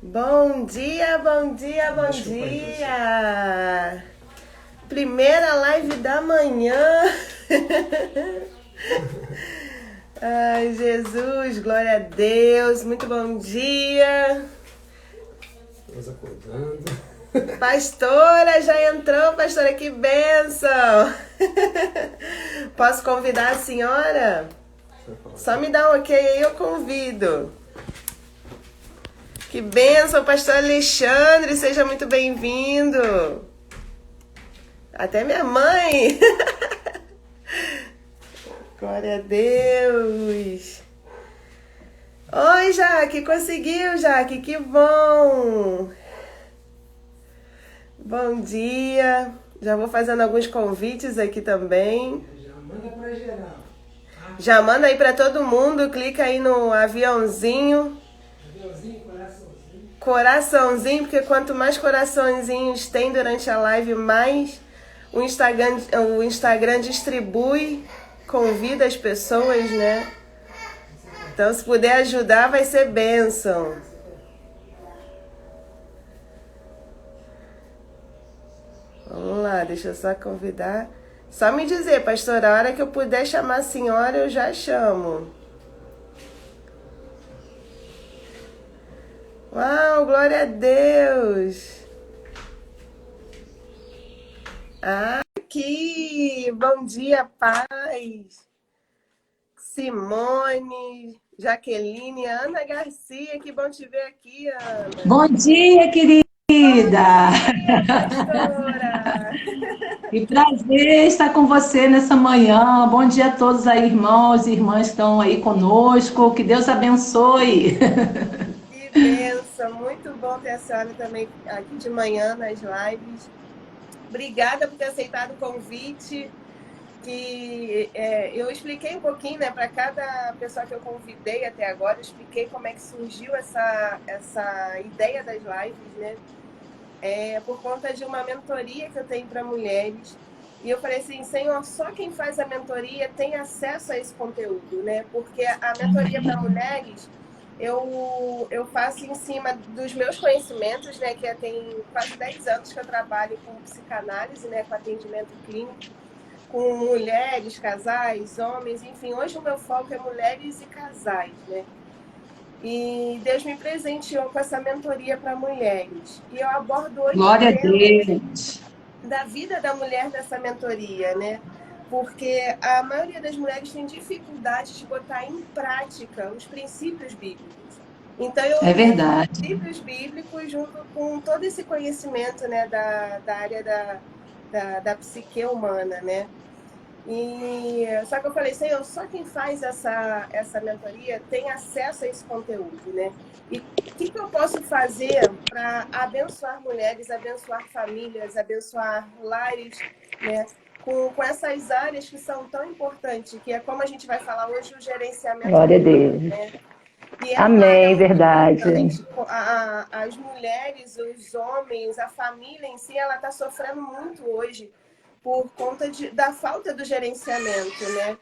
Bom dia, bom dia, bom dia! Primeira live da manhã. Ai, Jesus, glória a Deus, muito bom dia. Estamos acordando. Pastora, já entrou, pastora, que bênção! Posso convidar a senhora? Só me dá um ok aí, eu convido. Que bênção, pastor Alexandre, seja muito bem-vindo. Até minha mãe. Glória a Deus. Oi, Jaque, conseguiu, Jaque, que bom. Bom dia. Já vou fazendo alguns convites aqui também. Já manda pra geral. Já manda aí para todo mundo, clica aí no aviãozinho. Aviãozinho, coraçãozinho. Coraçãozinho, porque quanto mais coraçõezinhos tem durante a live, mais o Instagram distribui, convida as pessoas, né? Então, se puder ajudar, vai ser bênção. Vamos lá, deixa eu só convidar. Só me dizer, pastora, a hora que eu puder chamar a senhora, eu já chamo. Uau, glória a Deus! Aqui! Bom dia, paz! Simone, Jaqueline, Ana Garcia, que bom te ver aqui, Ana. Bom dia, querida! Bom dia, pastora! Que prazer estar com você nessa manhã. Bom dia a todos aí, irmãos e irmãs que estão aí conosco. Que Deus abençoe. Que bênção! Muito bom ter a senhora também aqui de manhã nas lives. Obrigada por ter aceitado o convite. Eu expliquei um pouquinho, né, para cada pessoa que eu convidei até agora, eu expliquei como é que surgiu essa ideia das lives, né? Por conta de uma mentoria que eu tenho para mulheres. E eu falei assim, Senhor, só quem faz a mentoria tem acesso a esse conteúdo, né? Porque a mentoria para mulheres eu faço em cima dos meus conhecimentos, né? Que tem quase 10 anos que eu trabalho com psicanálise, né? Com atendimento clínico, com mulheres, casais, homens, enfim. Hoje o meu foco é mulheres e casais, né? E Deus me presenteou com essa mentoria para mulheres. E eu abordo 8 Glória a temas Deus. da vida da mulher nessa mentoria, né? Porque a maioria das mulheres tem dificuldade de botar em prática os princípios bíblicos. Então eu É uso os verdade. princípios bíblicos junto com todo esse conhecimento, né, da área da psique humana, né? Só que eu falei, Senhor, só quem faz essa mentoria tem acesso a esse conteúdo, né? E o que eu posso fazer para abençoar mulheres, abençoar famílias, abençoar lares, né? Com essas áreas que são tão importantes, que é como a gente vai falar hoje, o gerenciamento Glória a humano, Deus. né? E é uma área Amém, muito verdade. importante. As mulheres, os homens, a família em si, ela está sofrendo muito hoje por conta da falta do gerenciamento, né?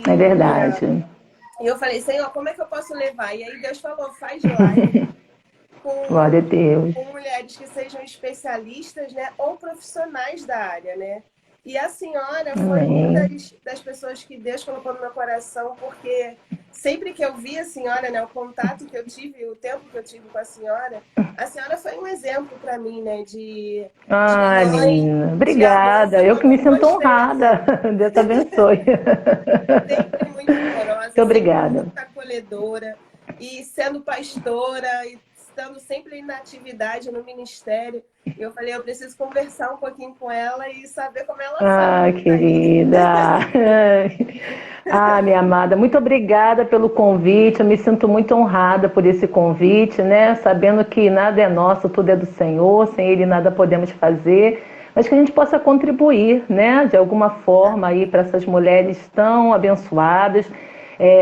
É verdade. E eu falei, Senhor, como é que eu posso levar? E aí Deus falou, faz live Glória a Deus. com mulheres que sejam especialistas, né? Ou profissionais da área, né? E a senhora foi uma Amém. das pessoas que Deus colocou no meu coração, porque sempre que eu vi a senhora, né, o contato que eu tive, o tempo que eu tive com a senhora foi um exemplo para mim, né, de Ai, mãe, menina, de obrigada. Eu amor que me com sinto vocês. honrada. Deus te abençoe. Sempre muito amorosa, Muito sempre obrigada. muito acolhedora, e sendo pastora, e estando sempre na atividade, no ministério. E eu falei, eu preciso conversar um pouquinho com ela e saber como ela faz Ah, aí. querida. Ah, minha amada, muito obrigada pelo convite. Eu me sinto muito honrada por esse convite, né? Sabendo que nada é nosso, tudo é do Senhor, sem Ele nada podemos fazer, mas que a gente possa contribuir, né? De alguma forma aí para essas mulheres tão abençoadas,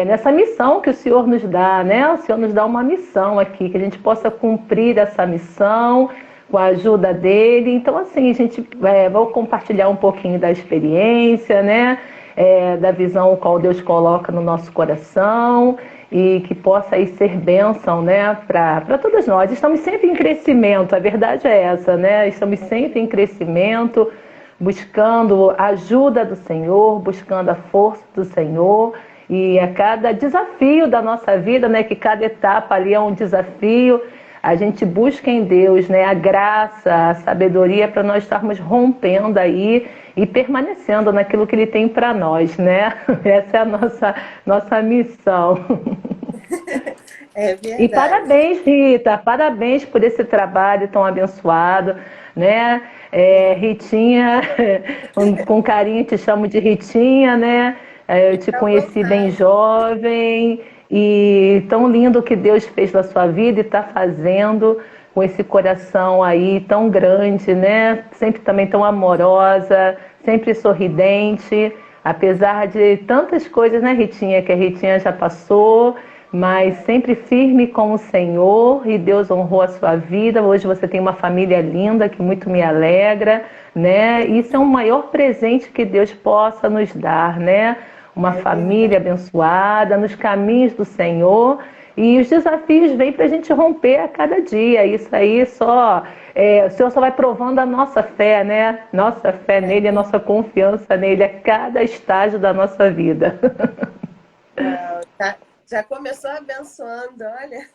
nessa missão que o Senhor nos dá, né? O Senhor nos dá uma missão aqui, que a gente possa cumprir essa missão com a ajuda dele. Então, assim, a gente vai compartilhar um pouquinho da experiência, né? Da visão qual Deus coloca no nosso coração. e que possa aí ser bênção, né, para todos nós. Estamos sempre em crescimento, a verdade é essa, né? Estamos sempre em crescimento, buscando a ajuda do Senhor, buscando a força do Senhor, e a cada desafio da nossa vida, né, que cada etapa ali é um desafio, a gente busca em Deus, né, a graça, a sabedoria para nós estarmos rompendo aí e permanecendo naquilo que Ele tem para nós, né? Essa é a nossa missão. É verdade. E parabéns, Rita, parabéns por esse trabalho tão abençoado, né? Ritinha, com carinho te chamo de Ritinha, né? Eu te conheci bem jovem e tão lindo que Deus fez na sua vida e está fazendo com esse coração aí tão grande, né? Sempre também tão amorosa, sempre sorridente, apesar de tantas coisas, né, Ritinha, que a Ritinha já passou, mas sempre firme com o Senhor, e Deus honrou a sua vida. Hoje você tem uma família linda que muito me alegra, né? Isso é o maior presente que Deus possa nos dar, né? Uma família abençoada nos caminhos do Senhor, e os desafios vêm para a gente romper a cada dia. Isso aí o Senhor só vai provando a nossa fé, né? Nossa fé nele, a nossa confiança nele a cada estágio da nossa vida. Tá. Já começou abençoando, olha.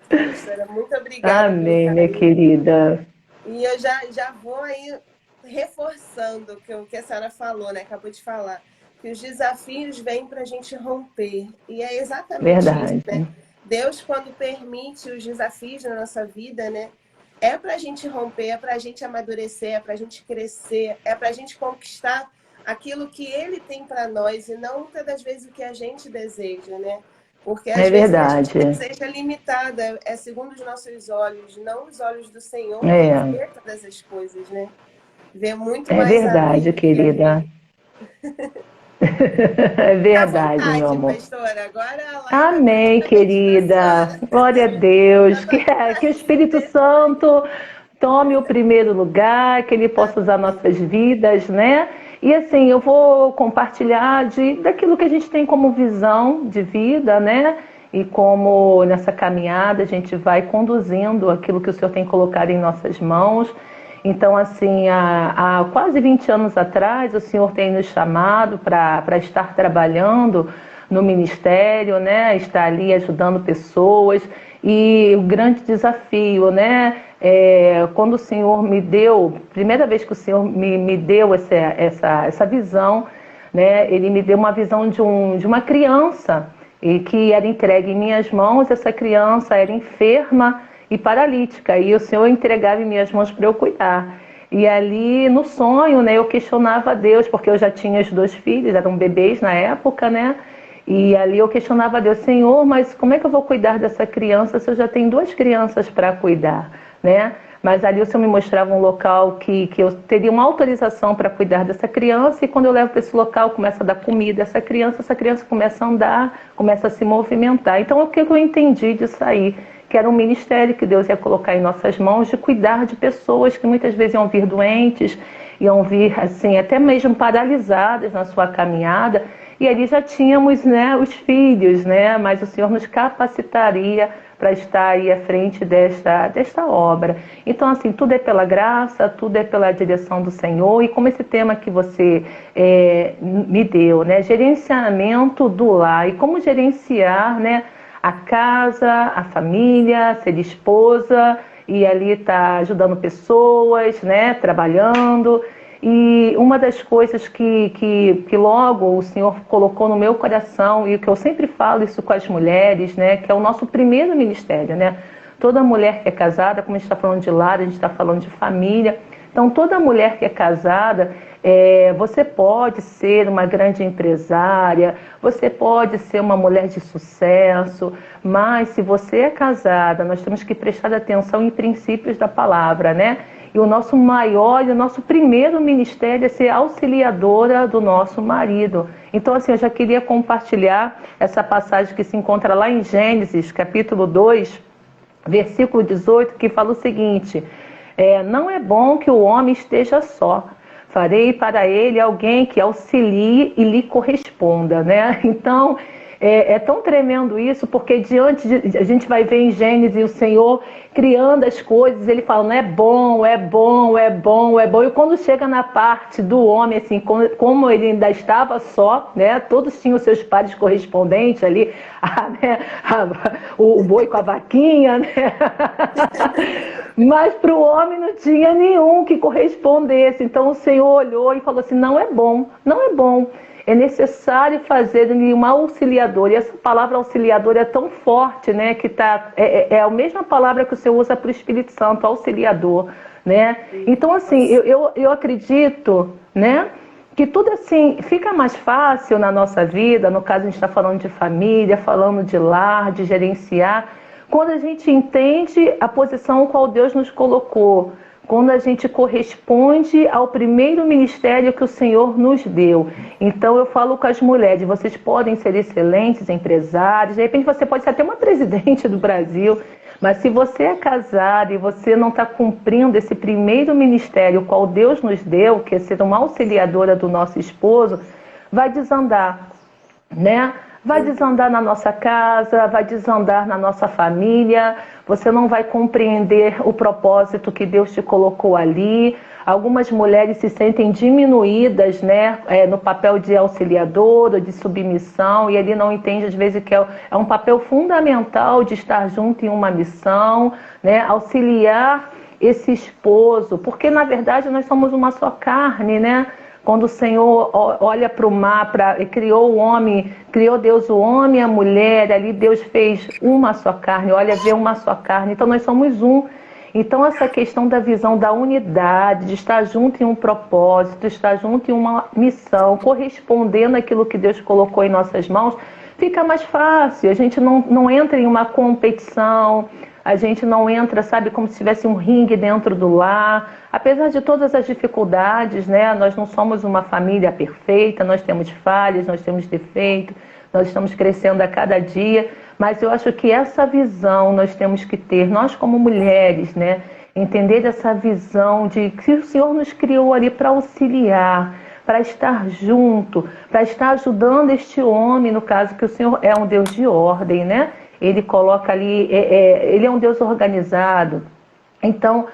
Pastora, muito obrigada. Amém, minha querida. E eu já vou aí reforçando o que a senhora falou, né? Acabou de falar. Que os desafios vêm para a gente romper. E é exatamente isso, né? Deus, quando permite os desafios na nossa vida, né? É para a gente romper, é para a gente amadurecer, é para a gente crescer, é para a gente conquistar aquilo que Ele tem para nós e não muitas das vezes o que a gente deseja, né? Porque às vezes a gente deseja limitada, é segundo os nossos olhos, não os olhos do Senhor, que vê todas as coisas, né? Vê muito mais. É verdade, querida. É verdade, meu amor. Pastora. Agora amém, querida. Glória a Deus. Que o Espírito Santo tome o primeiro lugar, que Ele possa usar nossas vidas, né? E assim, eu vou compartilhar daquilo que a gente tem como visão de vida, né? E como nessa caminhada a gente vai conduzindo aquilo que o Senhor tem colocado em nossas mãos. Então, assim, há quase 20 anos atrás, o Senhor tem nos chamado para estar trabalhando no ministério, né? Estar ali ajudando pessoas. E o grande desafio, né? Quando o Senhor me deu, primeira vez que o Senhor me deu essa visão, né? Ele me deu uma visão de uma criança e que era entregue em minhas mãos. Essa criança era enferma e paralítica, e o Senhor entregava em minhas mãos para eu cuidar. E ali, no sonho, né, eu questionava a Deus, porque eu já tinha os 2 filhos, eram bebês na época, né? E ali eu questionava a Deus, Senhor, mas como é que eu vou cuidar dessa criança se eu já tenho 2 crianças para cuidar, né? Mas ali o Senhor me mostrava um local que eu teria uma autorização para cuidar dessa criança, e quando eu levo para esse local, começa a dar comida a essa criança começa a andar, começa a se movimentar. Então, o que eu entendi disso aí? Que era um ministério que Deus ia colocar em nossas mãos de cuidar de pessoas que muitas vezes iam vir doentes, iam vir assim, até mesmo paralisadas na sua caminhada, e ali já tínhamos, né, os filhos, né, mas o Senhor nos capacitaria para estar aí à frente desta obra. Então, assim, tudo é pela graça, tudo é pela direção do Senhor, e como esse tema que você me deu, né, gerenciamento do lar, e como gerenciar, né, a casa, a família, ser esposa, e ali tá ajudando pessoas, né, trabalhando. E uma das coisas que logo o Senhor colocou no meu coração, e que eu sempre falo isso com as mulheres, né, que é o nosso primeiro ministério, né? Toda mulher que é casada, como a gente está falando de lar, a gente está falando de família. Então, toda mulher que é casada, você pode ser uma grande empresária, você pode ser uma mulher de sucesso, mas se você é casada, nós temos que prestar atenção em princípios da palavra, né? E o nosso maior e o nosso primeiro ministério é ser auxiliadora do nosso marido. Então, assim, eu já queria compartilhar essa passagem que se encontra lá em Gênesis, capítulo 2, versículo 18, que fala o seguinte: não é bom que o homem esteja só. Farei para ele alguém que auxilie e lhe corresponda, né? Então, É tão tremendo isso, porque a gente vai ver em Gênesis o Senhor criando as coisas, ele falando é bom, é bom, é bom, é bom. E quando chega na parte do homem, assim, como ele ainda estava só, né? Todos tinham seus pares correspondentes ali, o boi com a vaquinha, né? Mas para o homem não tinha nenhum que correspondesse. Então o Senhor olhou e falou assim, não é bom, não é bom. É necessário fazer uma auxiliadora. E essa palavra auxiliadora é tão forte, né? Que é a mesma palavra que o Senhor usa para o Espírito Santo, auxiliador, né? Então, assim, eu acredito, né? Que tudo assim fica mais fácil na nossa vida. No caso, a gente está falando de família, falando de lar, de gerenciar, quando a gente entende a posição qual Deus nos colocou, quando a gente corresponde ao primeiro ministério que o Senhor nos deu. Então eu falo com as mulheres, vocês podem ser excelentes empresários, de repente você pode ser até uma presidente do Brasil, mas se você é casada e você não está cumprindo esse primeiro ministério qual Deus nos deu, que é ser uma auxiliadora do nosso esposo, vai desandar, né? Vai desandar na nossa casa, vai desandar na nossa família, você não vai compreender o propósito que Deus te colocou ali. Algumas mulheres se sentem diminuídas, né, no papel de auxiliadora, de submissão, e ele não entende às vezes que é um papel fundamental de estar junto em uma missão, né, auxiliar esse esposo, porque na verdade nós somos uma só carne, né? Quando o Senhor olha para o mar, criou o homem, criou Deus o homem e a mulher, ali Deus fez uma só carne, olha, vê uma só carne, então nós somos um. Então essa questão da visão da unidade, de estar junto em um propósito, estar junto em uma missão, correspondendo àquilo que Deus colocou em nossas mãos, fica mais fácil, a gente não entra em uma competição, a gente não entra, sabe, como se tivesse um ringue dentro do lar. Apesar de todas as dificuldades, né, nós não somos uma família perfeita, nós temos falhas, nós temos defeitos, nós estamos crescendo a cada dia, mas eu acho que essa visão nós temos que ter, nós como mulheres, né, entender essa visão de que o Senhor nos criou ali para auxiliar, para estar junto, para estar ajudando este homem, no caso que o Senhor é um Deus de ordem, né? Ele coloca ali, ele é um Deus organizado. Então,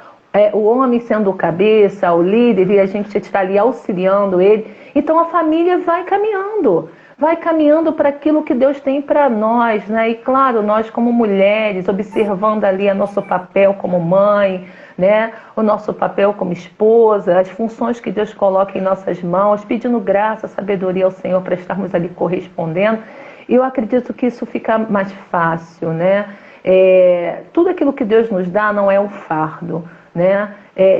o homem sendo o cabeça, o líder, e a gente está ali auxiliando ele. Então, a família vai caminhando para aquilo que Deus tem para nós, né? E claro, nós como mulheres, observando ali o nosso papel como mãe, né? O nosso papel como esposa, as funções que Deus coloca em nossas mãos, pedindo graça, sabedoria ao Senhor para estarmos ali correspondendo. Eu acredito que isso fica mais fácil, né? Tudo aquilo que Deus nos dá não é um fardo, né?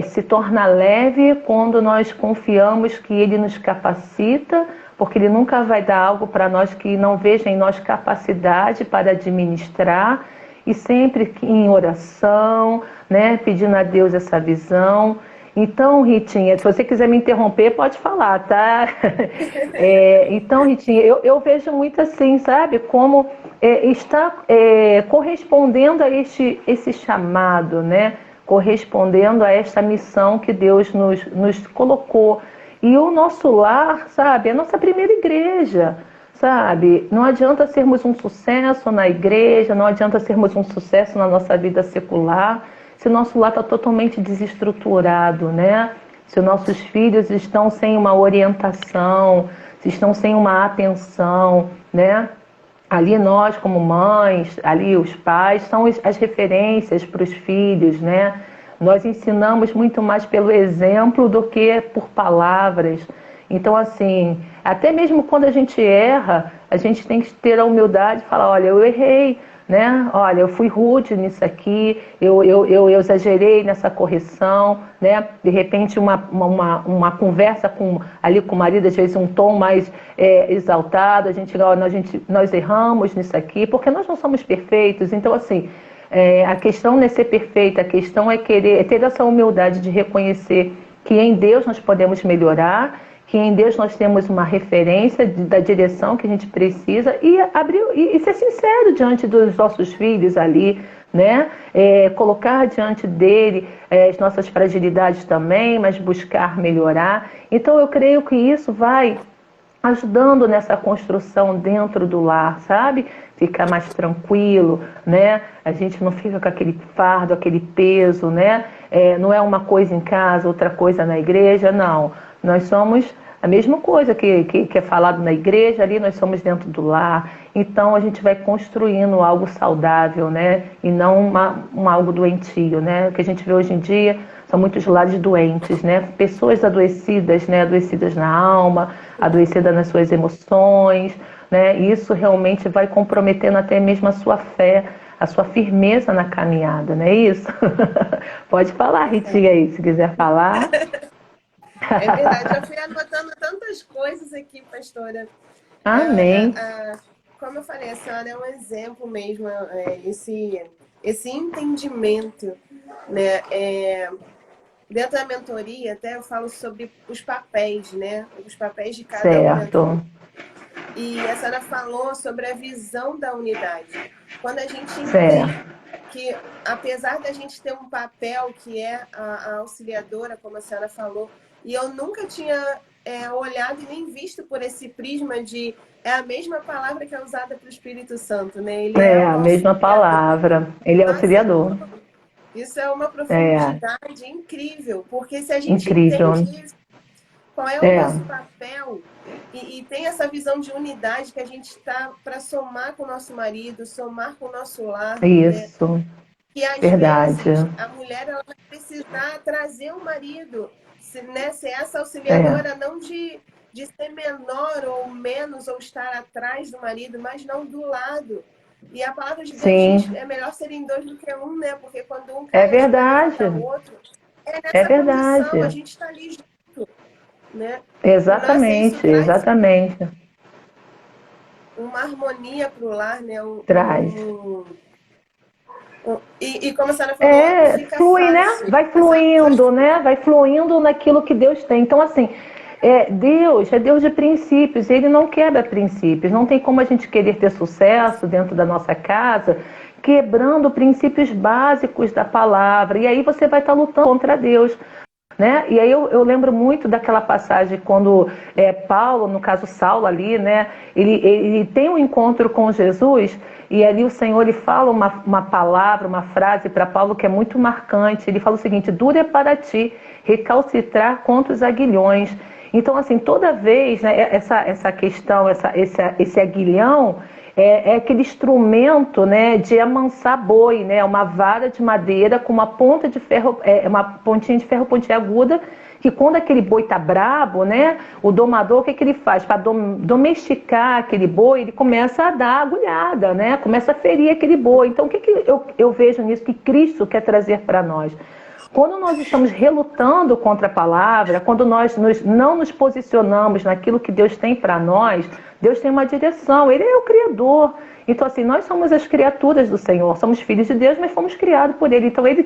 Se torna leve quando nós confiamos que Ele nos capacita, porque Ele nunca vai dar algo para nós que não veja em nós capacidade para administrar, e sempre em oração, né? Pedindo a Deus essa visão. Então, Ritinha, se você quiser me interromper, pode falar, tá? Então, Ritinha, eu vejo muito assim, sabe? Como está correspondendo a esse chamado, né? Correspondendo a esta missão que Deus nos colocou. E o nosso lar, sabe? É a nossa primeira igreja, sabe? Não adianta sermos um sucesso na igreja, não adianta sermos um sucesso na nossa vida secular, se o nosso lar está totalmente desestruturado, né? Se os nossos filhos estão sem uma orientação, se estão sem uma atenção, né? Ali nós, como mães, ali os pais, são as referências para os filhos, né? Nós ensinamos muito mais pelo exemplo do que por palavras. Então, assim, até mesmo quando a gente erra, a gente tem que ter a humildade de falar, olha, eu errei, né? Olha, eu fui rude nisso aqui, eu exagerei nessa correção, né? De repente uma conversa ali com o marido, às vezes um tom mais exaltado, nós erramos nisso aqui, porque nós não somos perfeitos. Então, assim, a questão não é ser perfeita, a questão é ter essa humildade de reconhecer que em Deus nós podemos melhorar, que em Deus nós temos uma referência da direção que a gente precisa e ser sincero diante dos nossos filhos ali, né? Colocar diante dele as nossas fragilidades também, mas buscar melhorar. Então eu creio que isso vai ajudando nessa construção dentro do lar, sabe? Ficar mais tranquilo, né? A gente não fica com aquele fardo, aquele peso, né? Não é uma coisa em casa, outra coisa na igreja, não. Nós somos a mesma coisa que é falado na igreja, ali nós somos dentro do lar. Então a gente vai construindo algo saudável, né? E não algo doentio, né? O que a gente vê hoje em dia são muitos lares doentes, né? Pessoas adoecidas, né? Adoecidas na alma, adoecidas nas suas emoções, né? E isso realmente vai comprometendo até mesmo a sua fé, a sua firmeza na caminhada, não é isso? Pode falar, Ritinha, aí, se quiser falar. É verdade, eu fui anotando tantas coisas aqui, pastora. Amém. Como eu falei, a senhora é um exemplo mesmo, esse entendimento, né? Dentro da mentoria, até eu falo sobre os papéis, né? Os papéis de cada um mentor. E a senhora falou sobre a visão da unidade. Quando a gente entende que, apesar da gente ter um papel que é a auxiliadora, como a senhora falou, e eu nunca tinha olhado e nem visto por esse prisma de... É a mesma palavra que é usada para o Espírito Santo, né? Ele é a mesma palavra. Ele é auxiliador. Isso é uma profundidade incrível, porque se a gente incrível. entende isso, qual é o nosso papel, e tem essa visão de unidade que a gente está para somar com o nosso marido, somar com o nosso lar. Isso. Né? E às verdade. vezes a mulher ela vai precisar trazer o marido, né? Ser essa auxiliadora, não de ser menor ou menos, ou estar atrás do marido, mas não do lado. E a palavra de Deus diz, é melhor serem dois do que um, né? Porque quando um cai, verdade. o outro. Nessa condição, a gente está ali junto, né? Exatamente, exatamente. Uma harmonia para o lar, né? Traz. E como a senhora falou, fica flui, fácil. Né? Vai fluindo, né? Vai fluindo naquilo que Deus tem. Então, assim, Deus é Deus de princípios, Ele não quebra princípios. Não tem como a gente querer ter sucesso dentro da nossa casa quebrando princípios básicos da palavra. E aí você vai estar lutando contra Deus. Né? E aí eu lembro muito daquela passagem quando Paulo, no caso Saulo ali, né? Ele tem um encontro com Jesus e ali o Senhor ele fala uma palavra, uma frase para Paulo que é muito marcante. Ele fala o seguinte: dura é para ti recalcitrar contra os aguilhões. Então, assim, toda vez, né, essa questão, esse aguilhão é aquele instrumento, né, de amansar boi, né, uma vara de madeira com uma ponta de ferro, uma pontinha de ferro pontiaguda, que quando aquele boi tá brabo, né, o domador, o que ele faz? Para domesticar aquele boi, ele começa a dar agulhada, né, começa a ferir aquele boi. Então, o que eu vejo nisso que Cristo quer trazer para nós? Quando nós estamos relutando contra a palavra, quando nós não nos posicionamos naquilo que Deus tem para nós, Deus tem uma direção, Ele é o Criador. Então, assim, nós somos as criaturas do Senhor, somos filhos de Deus, mas fomos criados por Ele. Então, Ele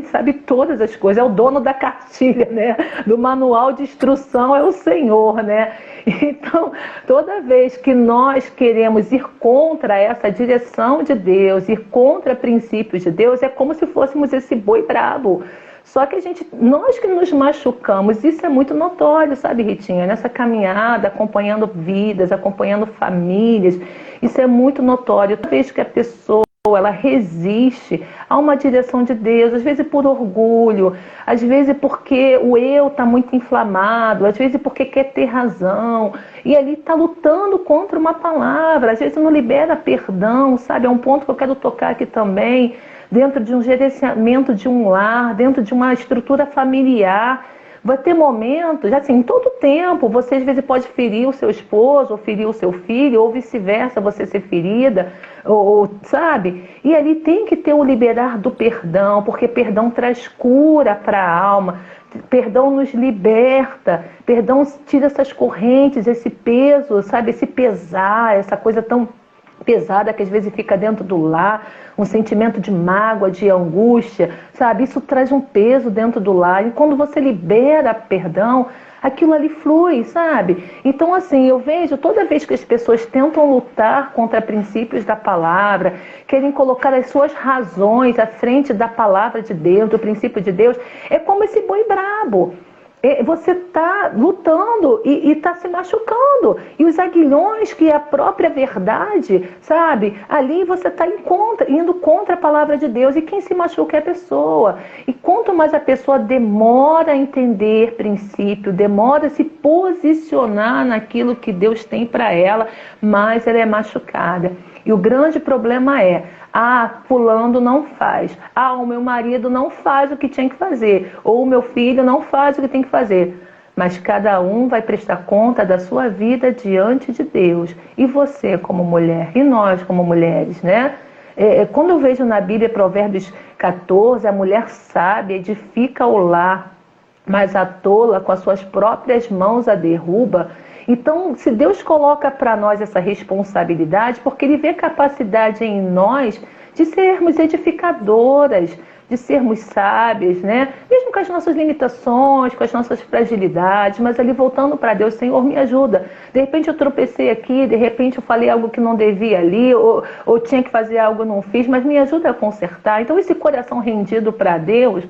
sabe todas as coisas, é o dono da cartilha, né? Do manual de instrução é o Senhor, né? Então, toda vez que nós queremos ir contra essa direção de Deus, ir contra princípios de Deus, é como se fôssemos esse boi brabo. Só que nós que nos machucamos, isso é muito notório, sabe, Ritinha? Nessa caminhada, acompanhando vidas, acompanhando famílias, isso é muito notório. Toda vez que a pessoa ela resiste a uma direção de Deus, às vezes por orgulho, às vezes porque o eu está muito inflamado, às vezes porque quer ter razão, e ali está lutando contra uma palavra, às vezes não libera perdão, sabe? É um ponto que eu quero tocar aqui também, dentro de um gerenciamento de um lar, dentro de uma estrutura familiar. Vai ter momentos, assim, em todo tempo, você às vezes pode ferir o seu esposo, ou ferir o seu filho, ou vice-versa, você ser ferida, sabe? E ali tem que ter o liberar do perdão, porque perdão traz cura para a alma, perdão nos liberta, perdão tira essas correntes, esse peso, sabe? Esse pesar, essa coisa tão pesada que às vezes fica dentro do lar, um sentimento de mágoa, de angústia, sabe? Isso traz um peso dentro do lar. E quando você libera perdão, aquilo ali flui, sabe? Então, assim, eu vejo toda vez que as pessoas tentam lutar contra princípios da palavra, querem colocar as suas razões à frente da palavra de Deus, do princípio de Deus, é como esse boi brabo. você está lutando e está se machucando. E os aguilhões, que é a própria verdade, sabe? Ali você está indo contra a palavra de Deus. E quem se machuca é a pessoa. E quanto mais a pessoa demora a entender princípio, demora a se posicionar naquilo que Deus tem para ela, mais ela é machucada. E o grande problema é: fulano não faz. O meu marido não faz o que tinha que fazer. Ou o meu filho não faz o que tem que fazer. Mas cada um vai prestar conta da sua vida diante de Deus. E você como mulher, e nós como mulheres, né? Quando eu vejo na Bíblia, Provérbios 14, a mulher sábia edifica o lar, mas a tola com as suas próprias mãos a derruba. Então, se Deus coloca para nós essa responsabilidade, porque Ele vê capacidade em nós de sermos edificadoras, de sermos sábias, né? Mesmo com as nossas limitações, com as nossas fragilidades, mas ali voltando para Deus: Senhor, me ajuda. De repente eu tropecei aqui, de repente eu falei algo que não devia ali, ou tinha que fazer algo e não fiz, mas me ajuda a consertar. Então, esse coração rendido para Deus,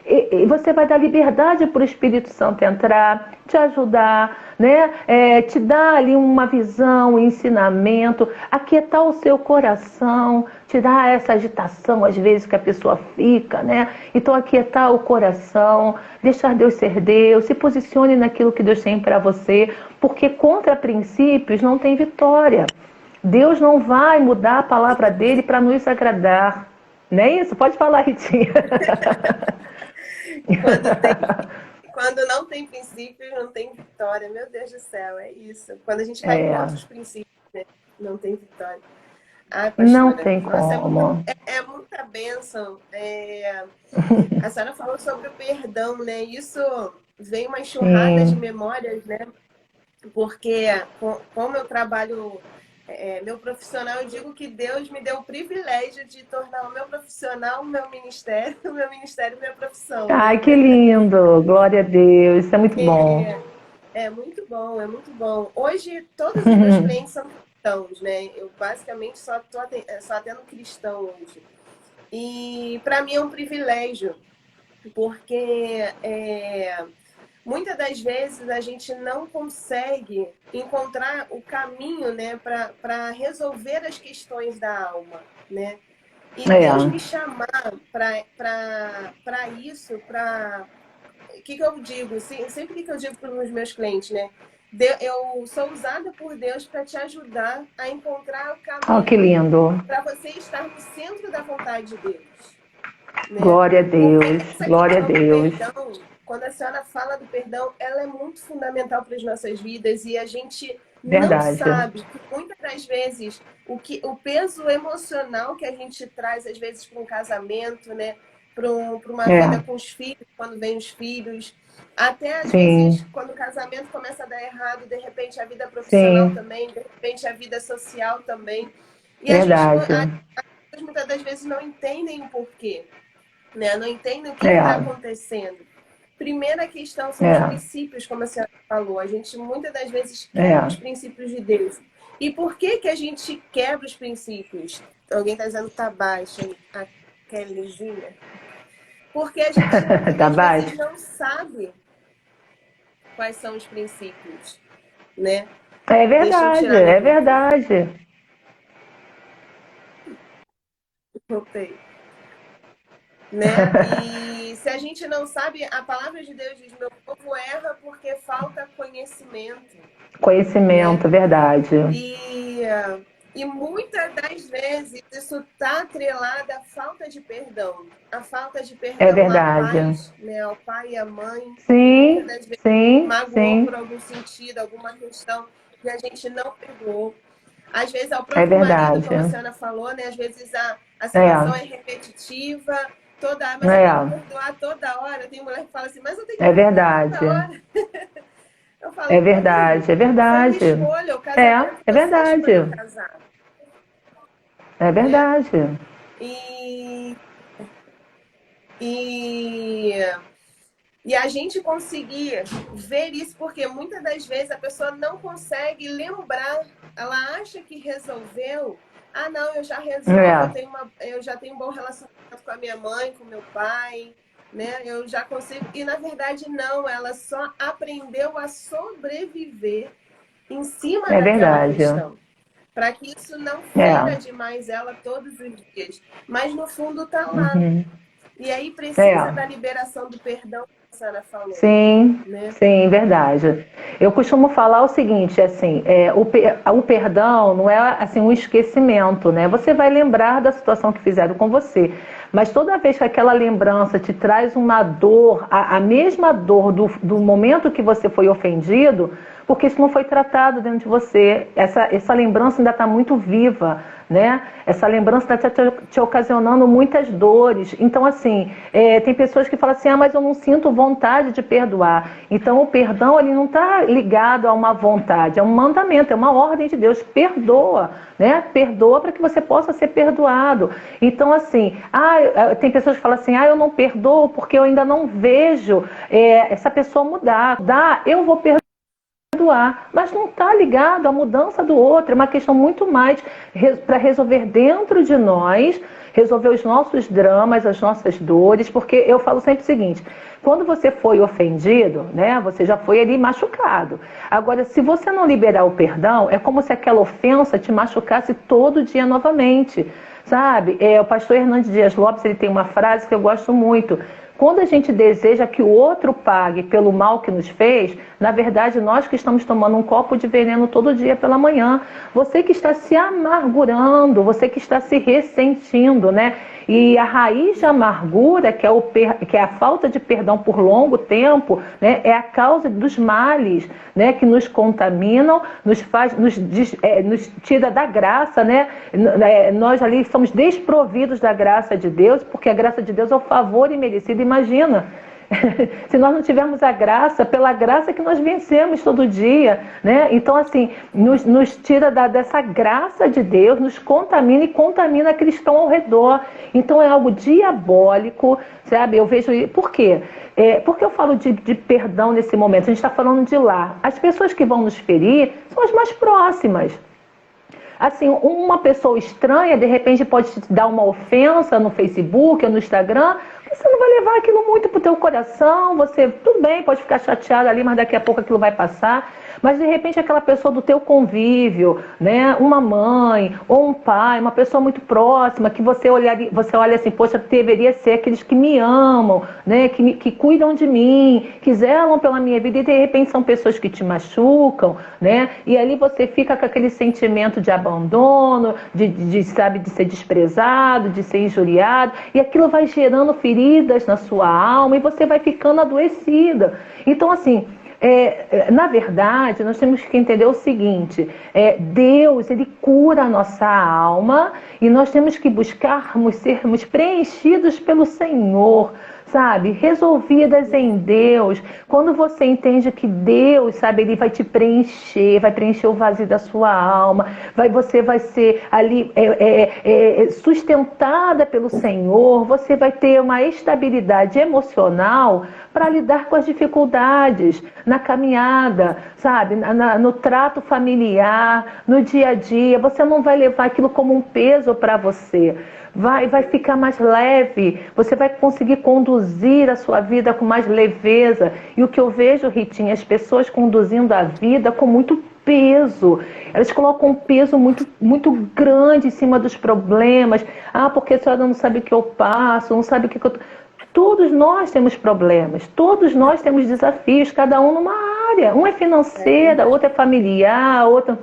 e você vai dar liberdade para o Espírito Santo entrar, te ajudar, né? Te dar ali uma visão, um ensinamento, aquietar o seu coração, tirar essa agitação às vezes que a pessoa fica, né? Então, aquietar o coração, deixar Deus ser Deus, se posicione naquilo que Deus tem para você, porque contra princípios não tem vitória. Deus não vai mudar a palavra dele para nos agradar. Não é isso? Pode falar, Ritinha. Quando não tem princípios, não tem vitória. Meu Deus do céu, é isso. Quando a gente vai contra os princípios, né? Não tem vitória. Não tem nossa, como. É muita bênção. A senhora falou sobre o perdão, né? Isso vem uma enxurrada de memórias, né? Porque como eu trabalho... meu profissional, eu digo que Deus me deu o privilégio de tornar o meu profissional o meu ministério minha profissão. Ai, que lindo! Glória a Deus, isso é muito bom. É muito bom, é muito bom. Hoje, todos os meus clientes são cristãos, né? Eu basicamente só atendo cristão hoje. E para mim é um privilégio, porque muitas das vezes a gente não consegue encontrar o caminho, né, para resolver as questões da alma, né? E Deus me chamar para isso, o que eu digo? Sempre que eu digo para os meus clientes, né? Eu sou usada por Deus para te ajudar a encontrar o caminho. Que lindo! Para você estar no centro da vontade de Deus. Né? Glória a Deus, glória a Deus. Perdão, quando a senhora fala do perdão, ela é muito fundamental para as nossas vidas e a gente não sabe que muitas das vezes o peso emocional que a gente traz às vezes para um casamento, né, para uma vida com os filhos, quando vem os filhos, até às vezes quando o casamento começa a dar errado, de repente a vida profissional também, de repente a vida social também. E as pessoas muitas das vezes não entendem o porquê. Né? Não entendem o que está acontecendo. Primeira questão são os princípios, como a senhora falou. A gente muitas das vezes quebra os princípios de Deus. E por que a gente quebra os princípios? Alguém está dizendo que está baixo, a Kellyzinha. Porque a gente às vezes não sabe quais são os princípios. Né? É verdade, é verdade. Voltei. Né? E se a gente não sabe, a palavra de Deus diz: meu povo erra porque falta conhecimento. Conhecimento, né? Verdade. E muitas das vezes isso está atrelado à falta de perdão. A falta de perdão pais, né? Ao pai e à mãe. Sim, das vezes sim, magoou por algum sentido, alguma questão que a gente não perdoou. Às vezes ao próprio marido, como a senhora falou, né? Às vezes a situação é repetitiva. Mas eu tenho que perdoar toda hora. Tem mulher que fala assim, mas eu tenho que perdoar toda hora. Eu falo, é verdade, é verdade. Foi uma escolha, o casamento, é verdade. Casar. É verdade. E a gente conseguir ver isso, porque muitas das vezes a pessoa não consegue lembrar, ela acha que resolveu. Não, eu já resolvo, eu já tenho um bom relacionamento com a minha mãe, com meu pai, né? Eu já consigo. E na verdade, não, ela só aprendeu a sobreviver em cima É daquela verdade. questão. Para que isso não fira É. demais ela todos os dias. Mas no fundo está lá. Uhum. E aí precisa É. da liberação do perdão, que a Sara falou. Sim, Né? sim, verdade. Eu costumo falar o seguinte, assim, o perdão não é assim um esquecimento, né? Você vai lembrar da situação que fizeram com você, mas toda vez que aquela lembrança te traz uma dor, a mesma dor do momento que você foi ofendido, porque isso não foi tratado dentro de você, essa lembrança ainda está muito viva, né? Essa lembrança está te ocasionando muitas dores. Então, assim, tem pessoas que falam assim, mas eu não sinto vontade de perdoar. Então, o perdão, ele não está ligado a uma vontade, é um mandamento, é uma ordem de Deus. Perdoa, né? Perdoa para que você possa ser perdoado. Então, assim, tem pessoas que falam assim, eu não perdoo porque eu ainda não vejo essa pessoa mudar. Eu vou perdoar, mas não está ligado à mudança do outro, é uma questão muito mais para resolver dentro de nós, resolver os nossos dramas, as nossas dores, porque eu falo sempre o seguinte, quando você foi ofendido, né, você já foi ali machucado. Agora, se você não liberar o perdão, é como se aquela ofensa te machucasse todo dia novamente, sabe? O pastor Hernandes Dias Lopes, ele tem uma frase que eu gosto muito. Quando a gente deseja que o outro pague pelo mal que nos fez, na verdade, nós que estamos tomando um copo de veneno todo dia pela manhã, você que está se amargurando, você que está se ressentindo, né? E a raiz de amargura, que é a falta de perdão por longo tempo, né, é a causa dos males, né, que nos contaminam, nos tira da graça, né? Nós ali somos desprovidos da graça de Deus, porque a graça de Deus é o favor imerecido. Imagina, se nós não tivermos a graça, pela graça que nós vencemos todo dia, né? Então, assim, nos tira dessa graça de Deus, nos contamina e contamina aqueles que estão ao redor. Então, é algo diabólico, sabe? Eu vejo... Por quê? Porque eu falo de perdão nesse momento? A gente está falando de lá. As pessoas que vão nos ferir são as mais próximas. Assim, uma pessoa estranha, de repente, pode te dar uma ofensa no Facebook ou no Instagram, você não vai levar aquilo muito pro teu coração, você, tudo bem, pode ficar chateado ali, mas daqui a pouco aquilo vai passar. Mas, de repente, aquela pessoa do teu convívio, né, uma mãe ou um pai, uma pessoa muito próxima, que você olha assim, poxa, deveria ser aqueles que me amam, né, que cuidam de mim, que zelam pela minha vida, e de repente são pessoas que te machucam, né, e ali você fica com aquele sentimento de abandono, de ser desprezado, de ser injuriado, e aquilo vai gerando feridas na sua alma, e você vai ficando adoecida. Então, assim, na verdade, nós temos que entender o seguinte, Deus, Ele cura a nossa alma e nós temos que sermos preenchidos pelo Senhor, sabe? Resolvidas em Deus. Quando você entende que Deus, sabe, Ele vai te preencher, vai preencher o vazio da sua alma, você vai ser ali sustentada pelo Senhor, você vai ter uma estabilidade emocional para lidar com as dificuldades na caminhada, sabe? No trato familiar, no dia a dia. Você não vai levar aquilo como um peso para você. Vai ficar mais leve, você vai conseguir conduzir a sua vida com mais leveza. E o que eu vejo, Ritinha, as pessoas conduzindo a vida com muito peso. Elas colocam um peso muito, muito grande em cima dos problemas. Porque a senhora não sabe o que eu passo, não sabe o que eu... Todos nós temos problemas, todos nós temos desafios, cada um numa área. Um é financeira, outro é familiar, outro...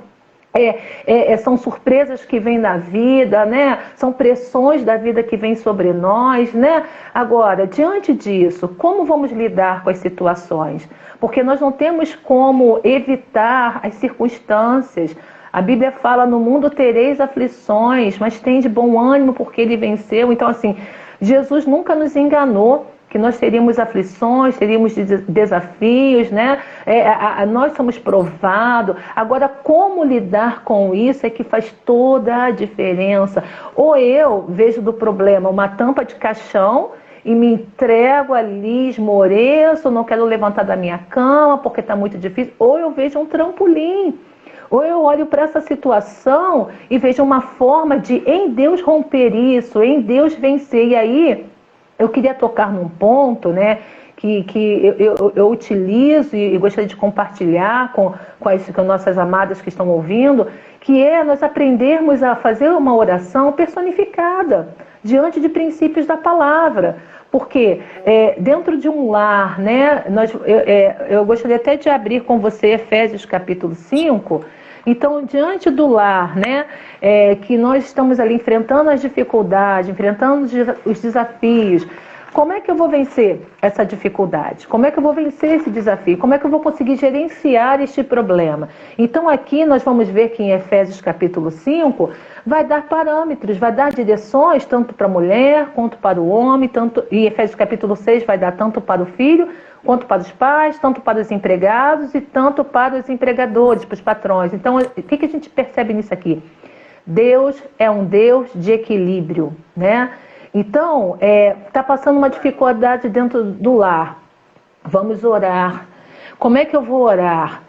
são surpresas que vêm na vida, né? São pressões da vida que vêm sobre nós, né? Agora, diante disso, como vamos lidar com as situações? Porque nós não temos como evitar as circunstâncias. A Bíblia fala, no mundo tereis aflições, mas tende bom ânimo porque Ele venceu. Então, assim, Jesus nunca nos enganou que nós teríamos aflições, teríamos desafios, né? Nós somos provados. Agora, como lidar com isso é que faz toda a diferença. Ou eu vejo do problema uma tampa de caixão e me entrego ali, esmoreço, não quero levantar da minha cama porque está muito difícil, ou eu vejo um trampolim. Ou eu olho para essa situação e vejo uma forma de, em Deus, romper isso, em Deus vencer. E aí eu queria tocar num ponto, né, que eu utilizo e gostaria de compartilhar com as nossas amadas que estão ouvindo, que é nós aprendermos a fazer uma oração personificada, diante de princípios da palavra. Porque dentro de um lar, né, eu gostaria até de abrir com você Efésios capítulo 5. Então, diante do lar, né, que nós estamos ali enfrentando as dificuldades, enfrentando os desafios, como é que eu vou vencer essa dificuldade? Como é que eu vou vencer esse desafio? Como é que eu vou conseguir gerenciar este problema? Então aqui nós vamos ver que em Efésios capítulo 5 vai dar parâmetros, vai dar direções tanto para a mulher quanto para o homem, e Efésios capítulo 6 vai dar tanto para o filho quanto para os pais, tanto para os empregados e tanto para os empregadores, para os patrões. Então o que a gente percebe nisso aqui? Deus é um Deus de equilíbrio, né? Então, está passando uma dificuldade dentro do lar. Vamos orar. Como é que eu vou orar?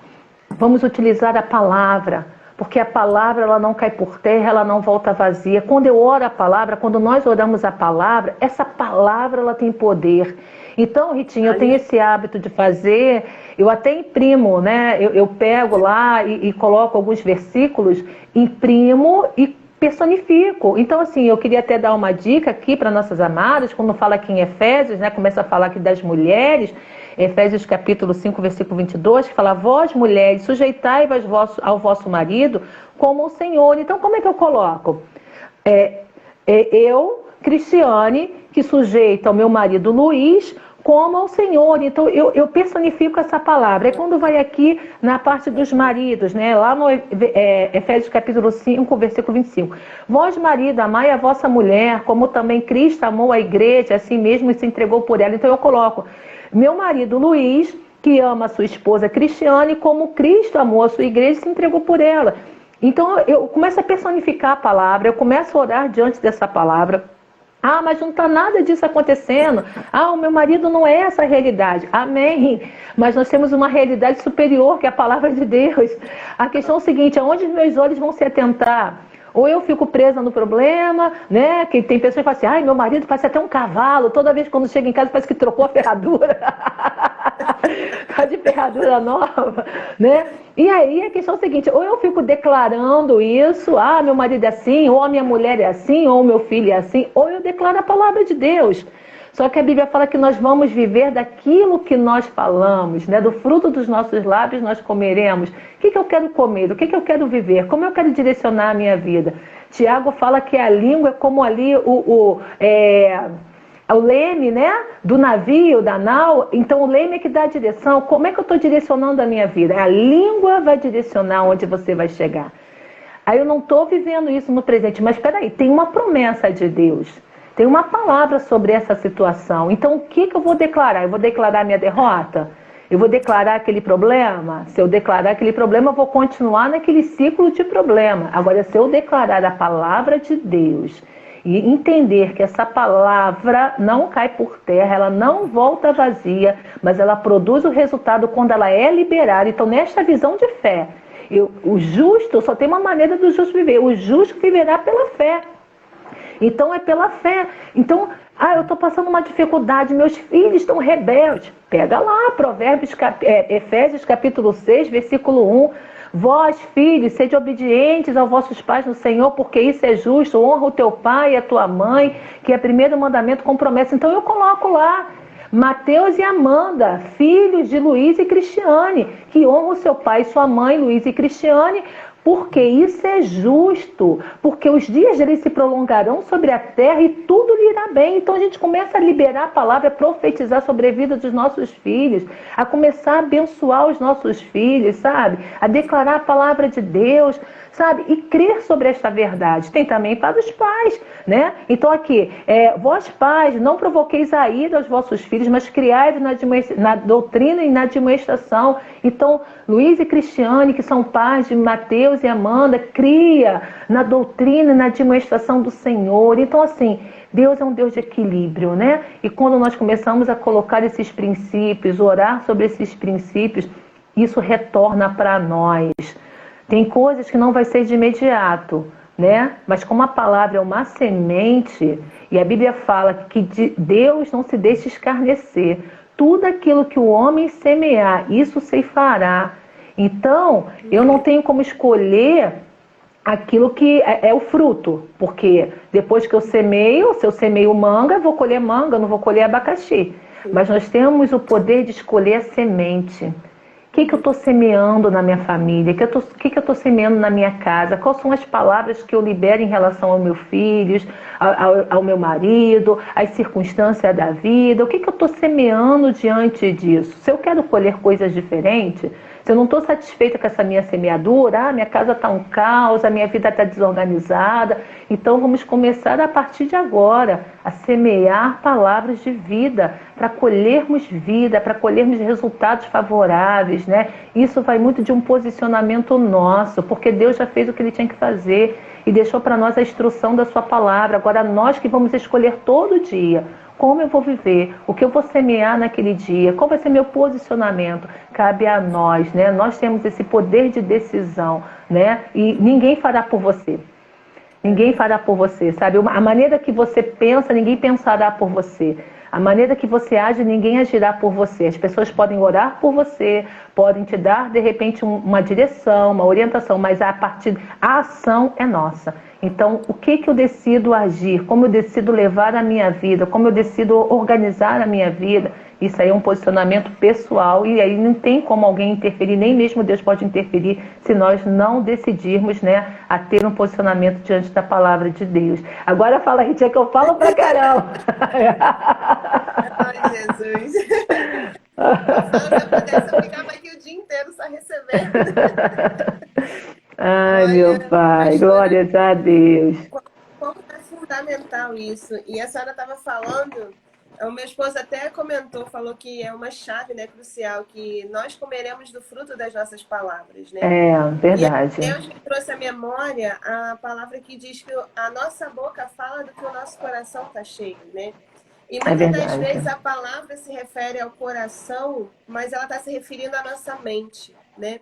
Vamos utilizar a palavra, porque a palavra ela não cai por terra, ela não volta vazia. Quando eu oro a palavra, quando nós oramos a palavra, essa palavra ela tem poder. Então, Ritinha, eu tenho esse hábito de fazer, eu até imprimo, né? Eu pego lá e coloco alguns versículos, imprimo e personifico. Então, assim, eu queria até dar uma dica aqui para nossas amadas, quando fala aqui em Efésios, né, começa a falar aqui das mulheres, Efésios capítulo 5, versículo 22, que fala: vós, mulheres, sujeitai-vos ao vosso marido como o Senhor. Então, como é que eu coloco? Eu, Cristiane, que sujeito ao meu marido Luiz, como ao Senhor. Então eu personifico essa palavra. E quando vai aqui na parte dos maridos, né, lá no Efésios capítulo 5, versículo 25. Vós, marido, amai a vossa mulher, como também Cristo amou a igreja, assim mesmo e se entregou por ela. Então eu coloco meu marido Luiz, que ama a sua esposa Cristiane, como Cristo amou a sua igreja e se entregou por ela. Então eu começo a personificar a palavra, eu começo a orar diante dessa palavra. Ah, mas não está nada disso acontecendo. Ah, o meu marido não é essa realidade. Amém. Mas nós temos uma realidade superior, que é a palavra de Deus. A questão é o seguinte: aonde os meus olhos vão se atentar? Ou eu fico presa no problema, né? Que tem pessoas que falam assim: ai, meu marido parece até um cavalo. Toda vez que quando chega em casa parece que trocou a ferradura. Tá de ferradura nova, né? E aí a questão é a seguinte: ou eu fico declarando isso, ah, meu marido é assim, ou a minha mulher é assim, ou o meu filho é assim, ou eu declaro a palavra de Deus. Só que a Bíblia fala que nós vamos viver daquilo que nós falamos, né? Do fruto dos nossos lábios nós comeremos. O que eu quero comer? O que eu quero viver? Como eu quero direcionar a minha vida? Tiago fala que a língua é como ali o leme, né, do navio, da nau. Então o leme é que dá a direção. Como é que eu estou direcionando a minha vida? A língua vai direcionar onde você vai chegar. Aí eu não estou vivendo isso no presente, mas espera aí, tem uma promessa de Deus. Tem uma palavra sobre essa situação. Então o que eu vou declarar? Eu vou declarar a minha derrota? Eu vou declarar aquele problema? Se eu declarar aquele problema, eu vou continuar naquele ciclo de problema. Agora, se eu declarar a palavra de Deus e entender que essa palavra não cai por terra, ela não volta vazia, mas ela produz o resultado quando ela é liberada. Então, nesta visão de fé, o justo, só tem uma maneira do justo viver: o justo viverá pela fé. Então é pela fé. Então, eu estou passando uma dificuldade, meus filhos estão rebeldes. Pega lá, Efésios capítulo 6, versículo 1. Vós, filhos, sede obedientes aos vossos pais no Senhor, porque isso é justo. Honra o teu pai e a tua mãe, que é o primeiro mandamento com promessa. Então eu coloco lá Mateus e Amanda, filhos de Luiz e Cristiane, que honram o seu pai e sua mãe, Luiz e Cristiane, porque isso é justo, porque os dias deles se prolongarão sobre a terra e tudo lhe irá bem. Então a gente começa a liberar a palavra, a profetizar sobre a vida dos nossos filhos, a começar a abençoar os nossos filhos, sabe? A declarar a palavra de Deus, sabe? E crer sobre esta verdade. Tem também para os pais, né? Então aqui, vós pais, não provoqueis a ira aos vossos filhos, mas criai-vos na doutrina e na admoestação. Então, Luiz e Cristiane, que são pais de Mateus e Amanda, cria na doutrina e na admoestação do Senhor. Então, assim, Deus é um Deus de equilíbrio, né? E quando nós começamos a colocar esses princípios, orar sobre esses princípios, isso retorna para nós. Tem coisas que não vai ser de imediato, né? Mas como a palavra é uma semente, e a Bíblia fala que Deus não se deixa escarnecer. Tudo aquilo que o homem semear, isso ceifará. Então, eu não tenho como escolher aquilo que é o fruto, porque depois que eu semeio, se eu semeio manga, eu vou colher manga, não vou colher abacaxi. Mas nós temos o poder de escolher a semente. O que eu estou semeando na minha família? O que eu estou semeando na minha casa? Quais são as palavras que eu libero em relação aos meus filhos, ao meu marido, às circunstâncias da vida? O que eu estou semeando diante disso? Se eu quero colher coisas diferentes, se eu não estou satisfeita com essa minha semeadura, minha casa está um caos, a minha vida está desorganizada, então vamos começar a partir de agora a semear palavras de vida, para colhermos vida, para colhermos resultados favoráveis, né? Isso vai muito de um posicionamento nosso, porque Deus já fez o que Ele tinha que fazer e deixou para nós a instrução da sua palavra. Agora nós que vamos escolher todo dia como eu vou viver, o que eu vou semear naquele dia, qual vai ser meu posicionamento, cabe a nós, né? Nós temos esse poder de decisão, né? E ninguém fará por você. Ninguém fará por você, sabe? A maneira que você pensa, ninguém pensará por você. A maneira que você age, ninguém agirá por você. As pessoas podem orar por você, podem te dar, de repente, uma direção, uma orientação, mas a ação é nossa. Então, o que eu decido agir, como eu decido levar a minha vida, como eu decido organizar a minha vida, isso aí é um posicionamento pessoal e aí não tem como alguém interferir, nem mesmo Deus pode interferir se nós não decidirmos, né, a ter um posicionamento diante da palavra de Deus. Agora fala, Ritinha, que eu falo pra caramba. Ai, Jesus. Se eu pudesse, eu ficava aqui o dia inteiro só recebendo. Ai, Olha, meu Pai, pastora, glórias a Deus. como é fundamental isso. E a senhora estava falando, o meu esposo até comentou, falou que é uma chave, né, crucial, que nós comeremos do fruto das nossas palavras, né? É, verdade. E Deus me trouxe à memória a palavra que diz que a nossa boca fala do que o nosso coração está cheio, né? E É muitas das verdade. vezes a palavra se refere ao coração, mas ela está se referindo à nossa mente, né?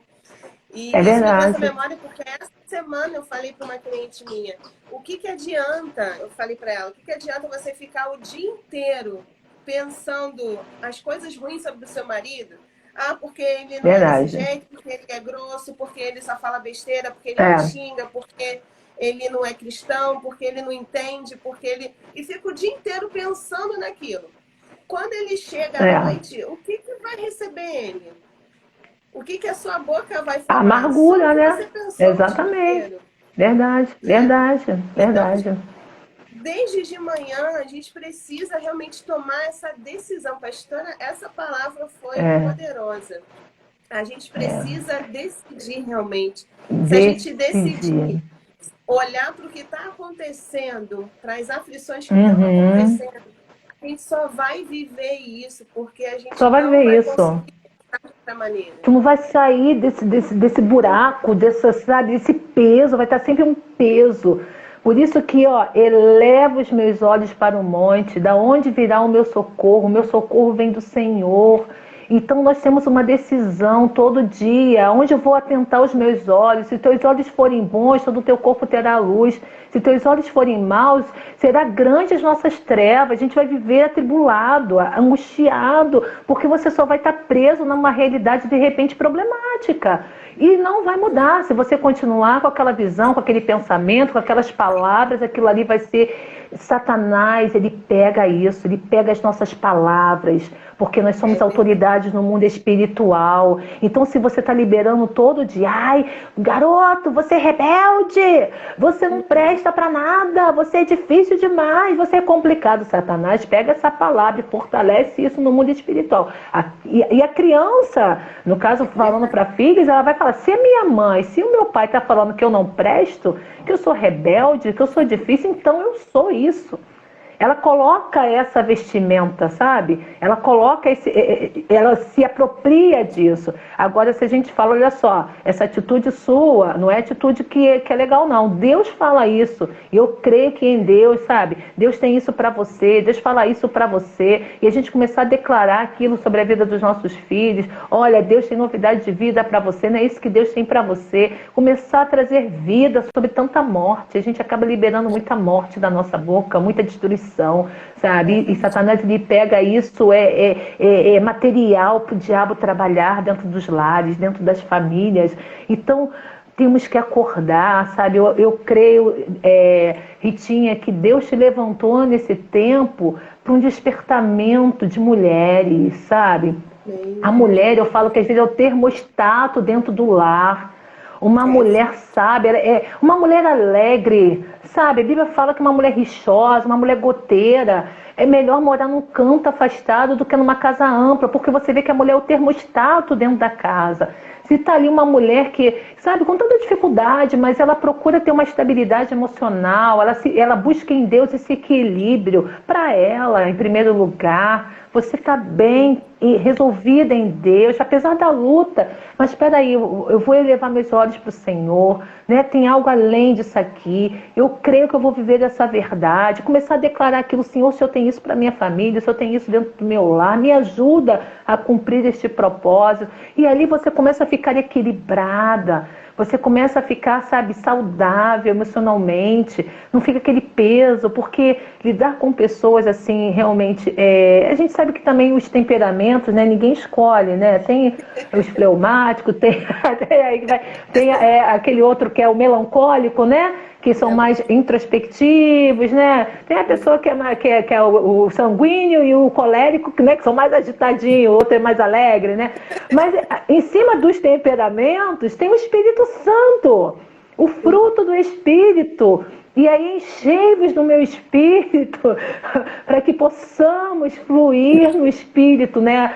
E É isso me trouxe à verdade. memória porque essa semana eu falei para uma cliente minha, o que adianta, eu falei para ela, o que adianta você ficar o dia inteiro pensando as coisas ruins sobre o seu marido? Ah, porque ele não é desse Verdade. jeito, porque ele é grosso, porque ele só fala besteira, porque ele É, me xinga, porque ele não é cristão, porque ele não entende, porque ele... E fica o dia inteiro pensando naquilo. Quando ele chega à é. noite, o que vai receber ele? O que a sua boca vai A falar? Só o amargura, que né? você pensou o dia Exatamente. inteiro, Verdade, né? verdade, Então, verdade. desde de manhã, a gente precisa realmente tomar essa decisão. Pastora, essa palavra foi É, poderosa. A gente é. precisa decidir realmente. Se a gente Decidir. decidir olhar para o que está acontecendo, para as aflições que estão Uhum. acontecendo, a gente só vai viver isso, porque a gente Só vai não ver vai isso. conseguir pensar de outra maneira. Tu não vai sair desse buraco, desse peso, vai estar sempre um peso. Por isso que, ó, eleva os meus olhos para o monte, da onde virá o meu socorro vem do Senhor. Então nós temos uma decisão todo dia, onde eu vou atentar os meus olhos. Se teus olhos forem bons, todo o teu corpo terá luz. Se teus olhos forem maus, será grande as nossas trevas. A gente vai viver atribulado, angustiado, porque você só vai estar preso numa realidade de repente problemática. E não vai mudar. Se você continuar com aquela visão, com aquele pensamento, com aquelas palavras, aquilo ali vai ser... Satanás, ele pega isso, ele pega as nossas palavras, porque nós somos autoridades no mundo espiritual. Então, se você está liberando todo dia, ai, garoto, você é rebelde, você não presta para nada, você é difícil demais, você é complicado. Satanás pega essa palavra e fortalece isso no mundo espiritual. E a criança, no caso, falando para filhos, ela vai falar, se a minha mãe, se o meu pai está falando que eu não presto, que eu sou rebelde, que eu sou difícil, então eu sou isso. ela coloca essa vestimenta, sabe? Ela coloca ela se apropria disso. Agora, se a gente fala, olha só, essa atitude sua não é atitude que é legal, não. Deus fala isso. E eu creio que em Deus, sabe? Deus tem isso para você, Deus fala isso para você. E a gente começar a declarar aquilo sobre a vida dos nossos filhos. Olha, Deus tem novidade de vida para você, não é isso que Deus tem para você. Começar a trazer vida sobre tanta morte. A gente acaba liberando muita morte da nossa boca, muita destruição, sabe? E Satanás, ele pega isso, é material para o diabo trabalhar dentro dos lares, dentro das famílias. Então, temos que acordar, sabe? Eu creio, Ritinha, que Deus te levantou nesse tempo para um despertamento de mulheres, sabe? A mulher, eu falo que às vezes é o termostato dentro do lar. Uma mulher sábia, uma mulher alegre, sabe? A Bíblia fala que uma mulher rixosa, uma mulher goteira, é melhor morar num canto afastado do que numa casa ampla, porque você vê que a mulher é o termostato dentro da casa. Se está ali uma mulher que, sabe, com toda dificuldade, mas ela procura ter uma estabilidade emocional, ela busca em Deus esse equilíbrio para ela, em primeiro lugar. Você está bem e resolvida em Deus, apesar da luta. Mas espera aí, eu vou elevar meus olhos para o Senhor, né? Tem algo além disso aqui. Eu creio que eu vou viver essa verdade. Começar a declarar aquilo, Senhor, se eu tenho isso para minha família, se eu tenho isso dentro do meu lar, me ajuda a cumprir este propósito. E ali você começa a ficar equilibrada. Você começa a ficar, sabe, saudável emocionalmente, não fica aquele peso, porque lidar com pessoas assim, realmente, a gente sabe que também os temperamentos, né, ninguém escolhe, né, tem os fleumáticos, tem aquele outro que é o melancólico, né, que são mais introspectivos, né? Tem a pessoa que é o sanguíneo e o colérico, né? Que são mais agitadinhos, o outro é mais alegre, né? Mas em cima dos temperamentos tem o Espírito Santo, o fruto do Espírito. E aí enchei-vos do meu Espírito para que possamos fluir no Espírito, né?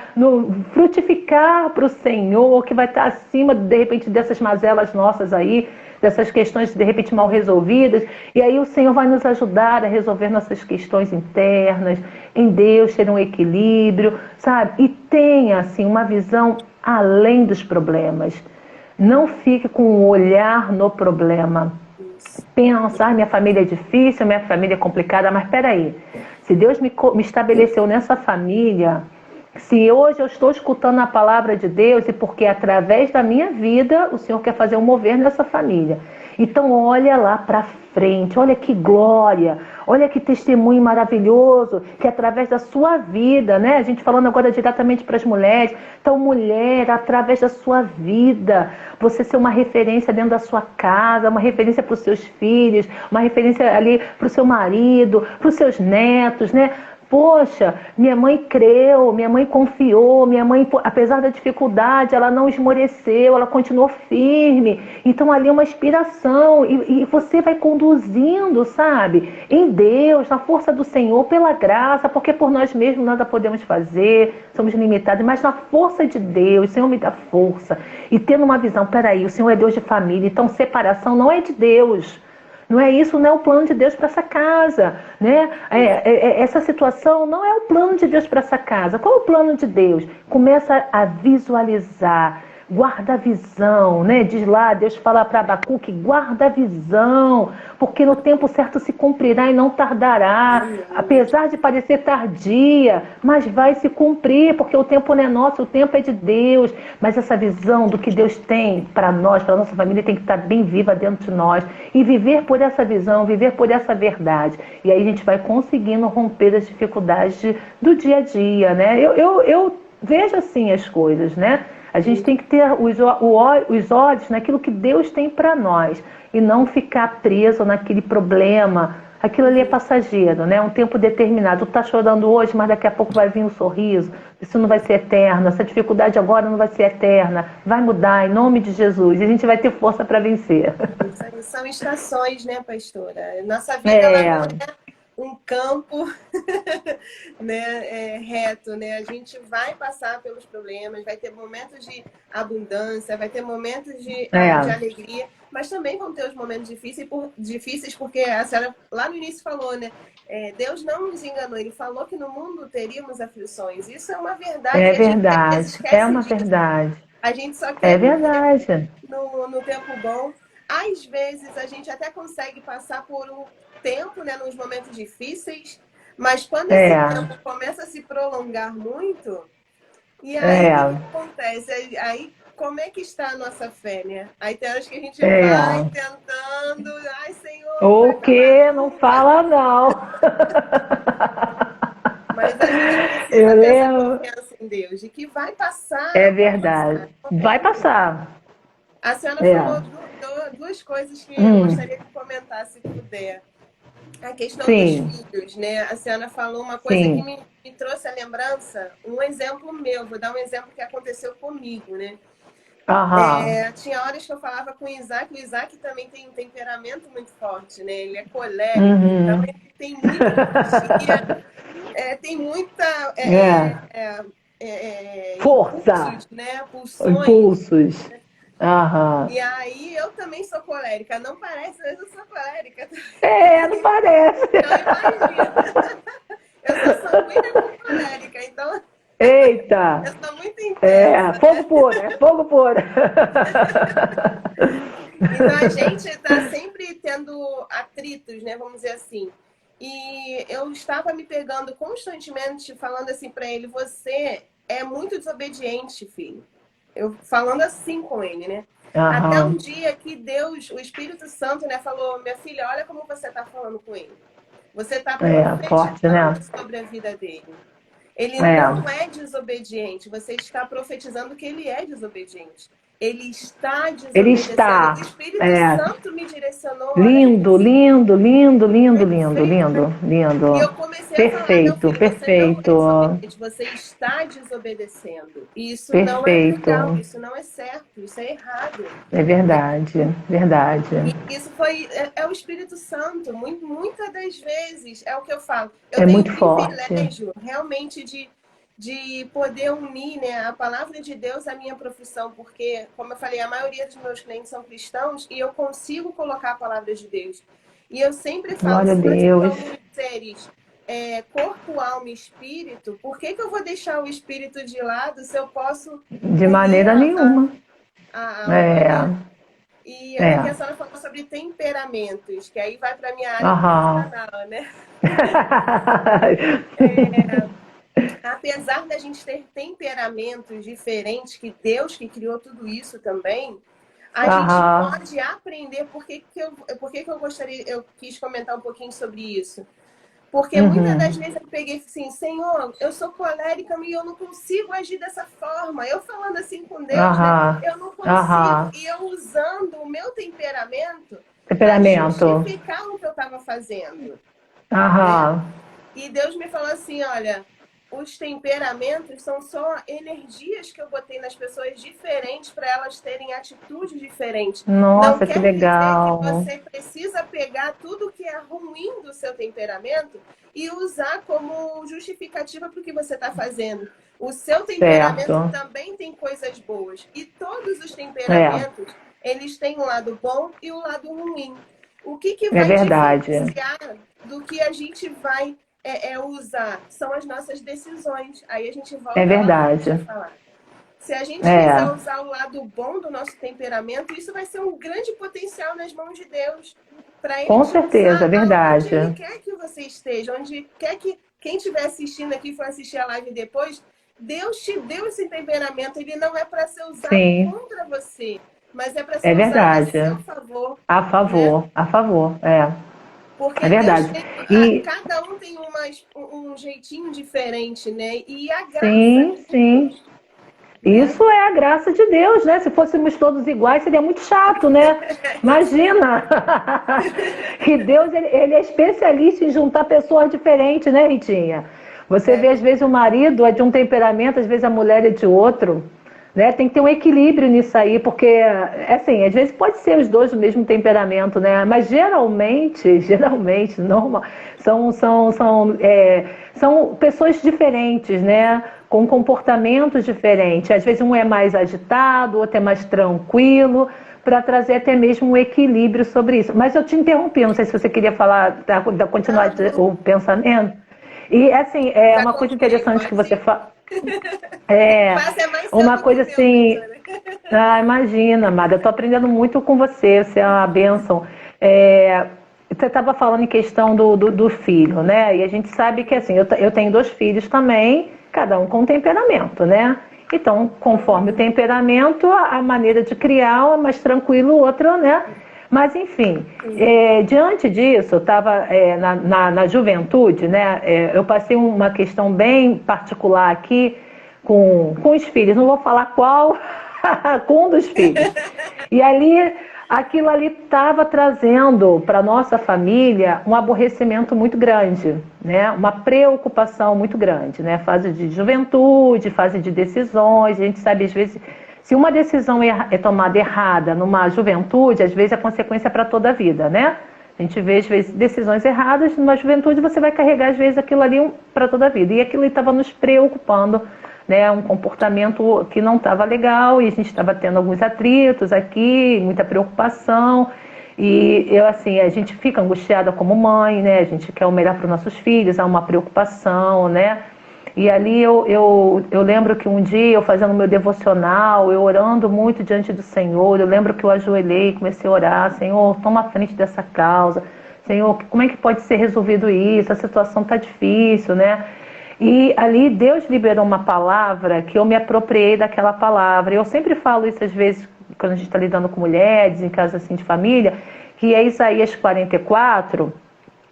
Frutificar para o Senhor, que vai estar acima, de repente, dessas mazelas nossas aí, dessas questões de repente mal resolvidas, e aí o Senhor vai nos ajudar a resolver nossas questões internas, em Deus ter um equilíbrio, sabe? E tenha assim uma visão além dos problemas. Não fique com um olhar no problema. Pensa, minha família é difícil, minha família é complicada, mas peraí, se Deus me estabeleceu nessa família, se hoje eu estou escutando a palavra de Deus, e porque através da minha vida o Senhor quer fazer um mover nessa família. Então olha lá para frente, olha que glória, olha que testemunho maravilhoso, que através da sua vida, né? A gente falando agora diretamente para as mulheres. Então, mulher, através da sua vida, você ser uma referência dentro da sua casa, uma referência para os seus filhos, uma referência ali para o seu marido, para os seus netos, né? Poxa, minha mãe creu, minha mãe confiou, minha mãe, apesar da dificuldade, ela não esmoreceu, ela continuou firme. Então ali é uma inspiração e você vai conduzindo, sabe? Em Deus, na força do Senhor, pela graça, porque por nós mesmos nada podemos fazer, somos limitados, mas na força de Deus, o Senhor me dá força. E tendo uma visão, peraí, o Senhor é Deus de família, então separação não é de Deus. Não é isso, não é o plano de Deus para essa casa, né? Essa situação não é o plano de Deus para essa casa. Qual é o plano de Deus? Começa a visualizar, guarda a visão, né? Diz lá, Deus fala para Abacuque, guarda a visão, porque no tempo certo se cumprirá e não tardará, apesar de parecer tardia, mas vai se cumprir, porque o tempo não é nosso, o tempo é de Deus. Mas essa visão do que Deus tem para nós, para a nossa família, tem que estar bem viva dentro de nós, e viver por essa visão, viver por essa verdade. E aí a gente vai conseguindo romper as dificuldades do dia a dia, né? Eu vejo assim as coisas, né? A gente tem que ter os olhos naquilo que Deus tem para nós e não ficar preso naquele problema. Aquilo ali é passageiro, né? Um tempo determinado. Tu tá chorando hoje, mas daqui a pouco vai vir um sorriso. Isso não vai ser eterno. Essa dificuldade agora não vai ser eterna. Vai mudar em nome de Jesus. E a gente vai ter força para vencer. São estações, né, pastora? Nossa vida ela um campo né, reto, né? A gente vai passar pelos problemas, vai ter momentos de abundância, vai ter momentos de alegria, mas também vão ter os momentos difíceis, porque a senhora lá no início falou, né? Deus não nos enganou, Ele falou que no mundo teríamos aflições. Isso é uma verdade. É A gente às vezes verdade, é esquece uma disso. verdade. A gente só É quer viver verdade. no tempo bom. Às vezes a gente até consegue passar por um tempo, né, nos momentos difíceis, mas quando esse tempo começa a se prolongar muito, e aí o que acontece? Aí como é que está a nossa fé, né? Aí tem horas que a gente vai tentando, ai Senhor, O vai que? Não fala não. Mas a gente precisa Eu ter essa lembro. confiança em Deus, de que vai passar. É Vai verdade. passar. Vai passar. A senhora falou duas coisas que eu gostaria que comentasse, se puder. A questão dos filhos, né? A senhora falou uma coisa que me trouxe a lembrança, um exemplo meu. Vou dar um exemplo que aconteceu comigo, né? Tinha horas que eu falava com o Isaac também tem um temperamento muito forte, né? Ele é colérico, então ele tem muita energia, tem muita força, impulsos, né? Pulsões. Impulsos. E aí eu também sou colérica. Não parece, mas eu sou colérica. Não parece. Então imagina. Eu sou sanguínea com colérica, então. Eita! Eu sou muito intensa. Fogo puro, é fogo puro. Então a gente está sempre tendo atritos, né? Vamos dizer assim. E eu estava me pegando constantemente falando assim para ele: você é muito desobediente, filho. Eu falando assim com ele, né? Até um dia que Deus, o Espírito Santo, né, falou: minha filha, olha como você está falando com ele. Você está profetizando sobre a vida dele. Ele não é desobediente. Você está profetizando que ele é desobediente. Ele está desobedecendo. Ele está. O Espírito Santo me direcionou. Lindo, lindo, lindo, lindo, lindo, lindo, lindo. E eu comecei a falar: meu filho, perfeito. você não é desobediente, você está desobedecendo. E isso não é legal, isso não é certo, isso é errado. É verdade, verdade. E isso é o Espírito Santo, muitas das vezes, é o que eu falo. Eu tenho muito o privilégio realmente de poder unir, né, a palavra de Deus à minha profissão, porque, como eu falei, a maioria dos meus clientes são cristãos e eu consigo colocar a palavra de Deus. E eu sempre falo, se nós somos seres corpo, alma e espírito, por que eu vou deixar o espírito de lado se eu posso... De maneira nenhuma. A alma, E aqui a senhora falou sobre temperamentos, que aí vai para a minha área profissional, né? Apesar da gente ter temperamentos diferentes, que Deus que criou tudo isso também, a gente pode aprender. Por que eu quis comentar um pouquinho sobre isso? Porque muitas das vezes eu peguei assim: Senhor, eu sou colérica e eu não consigo agir dessa forma. Eu falando assim com Deus, né? Eu não consigo. E eu usando o meu temperamento para justificar o que eu estava fazendo. Né? E Deus me falou assim: olha, os temperamentos são só energias que eu botei nas pessoas diferentes para elas terem atitudes diferentes. Nossa, não que legal. Dizer que você precisa pegar tudo que é ruim do seu temperamento e usar como justificativa para o que você está fazendo. O seu temperamento também tem coisas boas. E todos os temperamentos, eles têm um lado bom e um lado ruim. O que vai diferenciar do que a gente vai usar? São as nossas decisões. Aí a gente volta a falar. Se a gente quiser usar o lado bom do nosso temperamento, isso vai ser um grande potencial nas mãos de Deus. Para ele com certeza, é verdade. Onde ele quer que você esteja, onde quer que quem estiver assistindo aqui for assistir a live depois, Deus te deu esse temperamento. Ele não é para ser usado contra você, mas é para ser usado a seu favor. A favor, né? A favor, Porque é verdade. Cada um tem um jeitinho diferente, né? E a graça sim. Isso é a graça de Deus, né? Se fôssemos todos iguais, seria muito chato, né? Imagina! E Deus, ele é especialista em juntar pessoas diferentes, né, Ritinha? Você vê, às vezes, o marido é de um temperamento, às vezes a mulher é de outro, né? Tem que ter um equilíbrio nisso aí, porque, assim, às vezes pode ser os dois do mesmo temperamento, né? Mas geralmente, normal, são pessoas diferentes, né? Com comportamentos diferentes. Às vezes um é mais agitado, o outro é mais tranquilo, para trazer até mesmo um equilíbrio sobre isso. Mas eu te interrompi, não sei se você queria falar, continuar o pensamento. E, assim, Já uma coisa interessante que você fala. Mas é mais Uma seu coisa do que meu, assim. doutora. Imagina, amada, eu tô aprendendo muito com você é uma bênção. Você estava falando em questão do filho, né? E a gente sabe que, assim, eu tenho 2 filhos também, cada um com temperamento, né? Então, conforme o temperamento, a maneira de criar, um é mais tranquilo, o outro, né? Mas, enfim, diante disso, eu estava na juventude, né? Eu passei uma questão bem particular aqui com os filhos, não vou falar qual, com um dos filhos. E ali, aquilo ali estava trazendo para a nossa família um aborrecimento muito grande, né? Uma preocupação muito grande, né? Fase de juventude, fase de decisões, a gente sabe às vezes, se uma decisão é tomada errada numa juventude, às vezes é consequência para toda a vida, né? A gente vê, às vezes, decisões erradas numa juventude, você vai carregar, às vezes, aquilo ali para toda a vida. E aquilo estava nos preocupando, né? Um comportamento que não estava legal, e a gente estava tendo alguns atritos aqui, muita preocupação. E assim, a gente fica angustiada como mãe, né? A gente quer o melhor para os nossos filhos, há uma preocupação, né? E ali eu lembro que um dia eu fazendo meu devocional, eu orando muito diante do Senhor, eu lembro que eu ajoelhei e comecei a orar: Senhor, toma a frente dessa causa, Senhor, como é que pode ser resolvido isso? A situação está difícil, né? E ali Deus liberou uma palavra que eu me apropriei daquela palavra. Eu sempre falo isso às vezes quando a gente está lidando com mulheres, em casa assim de família, que é Isaías 44,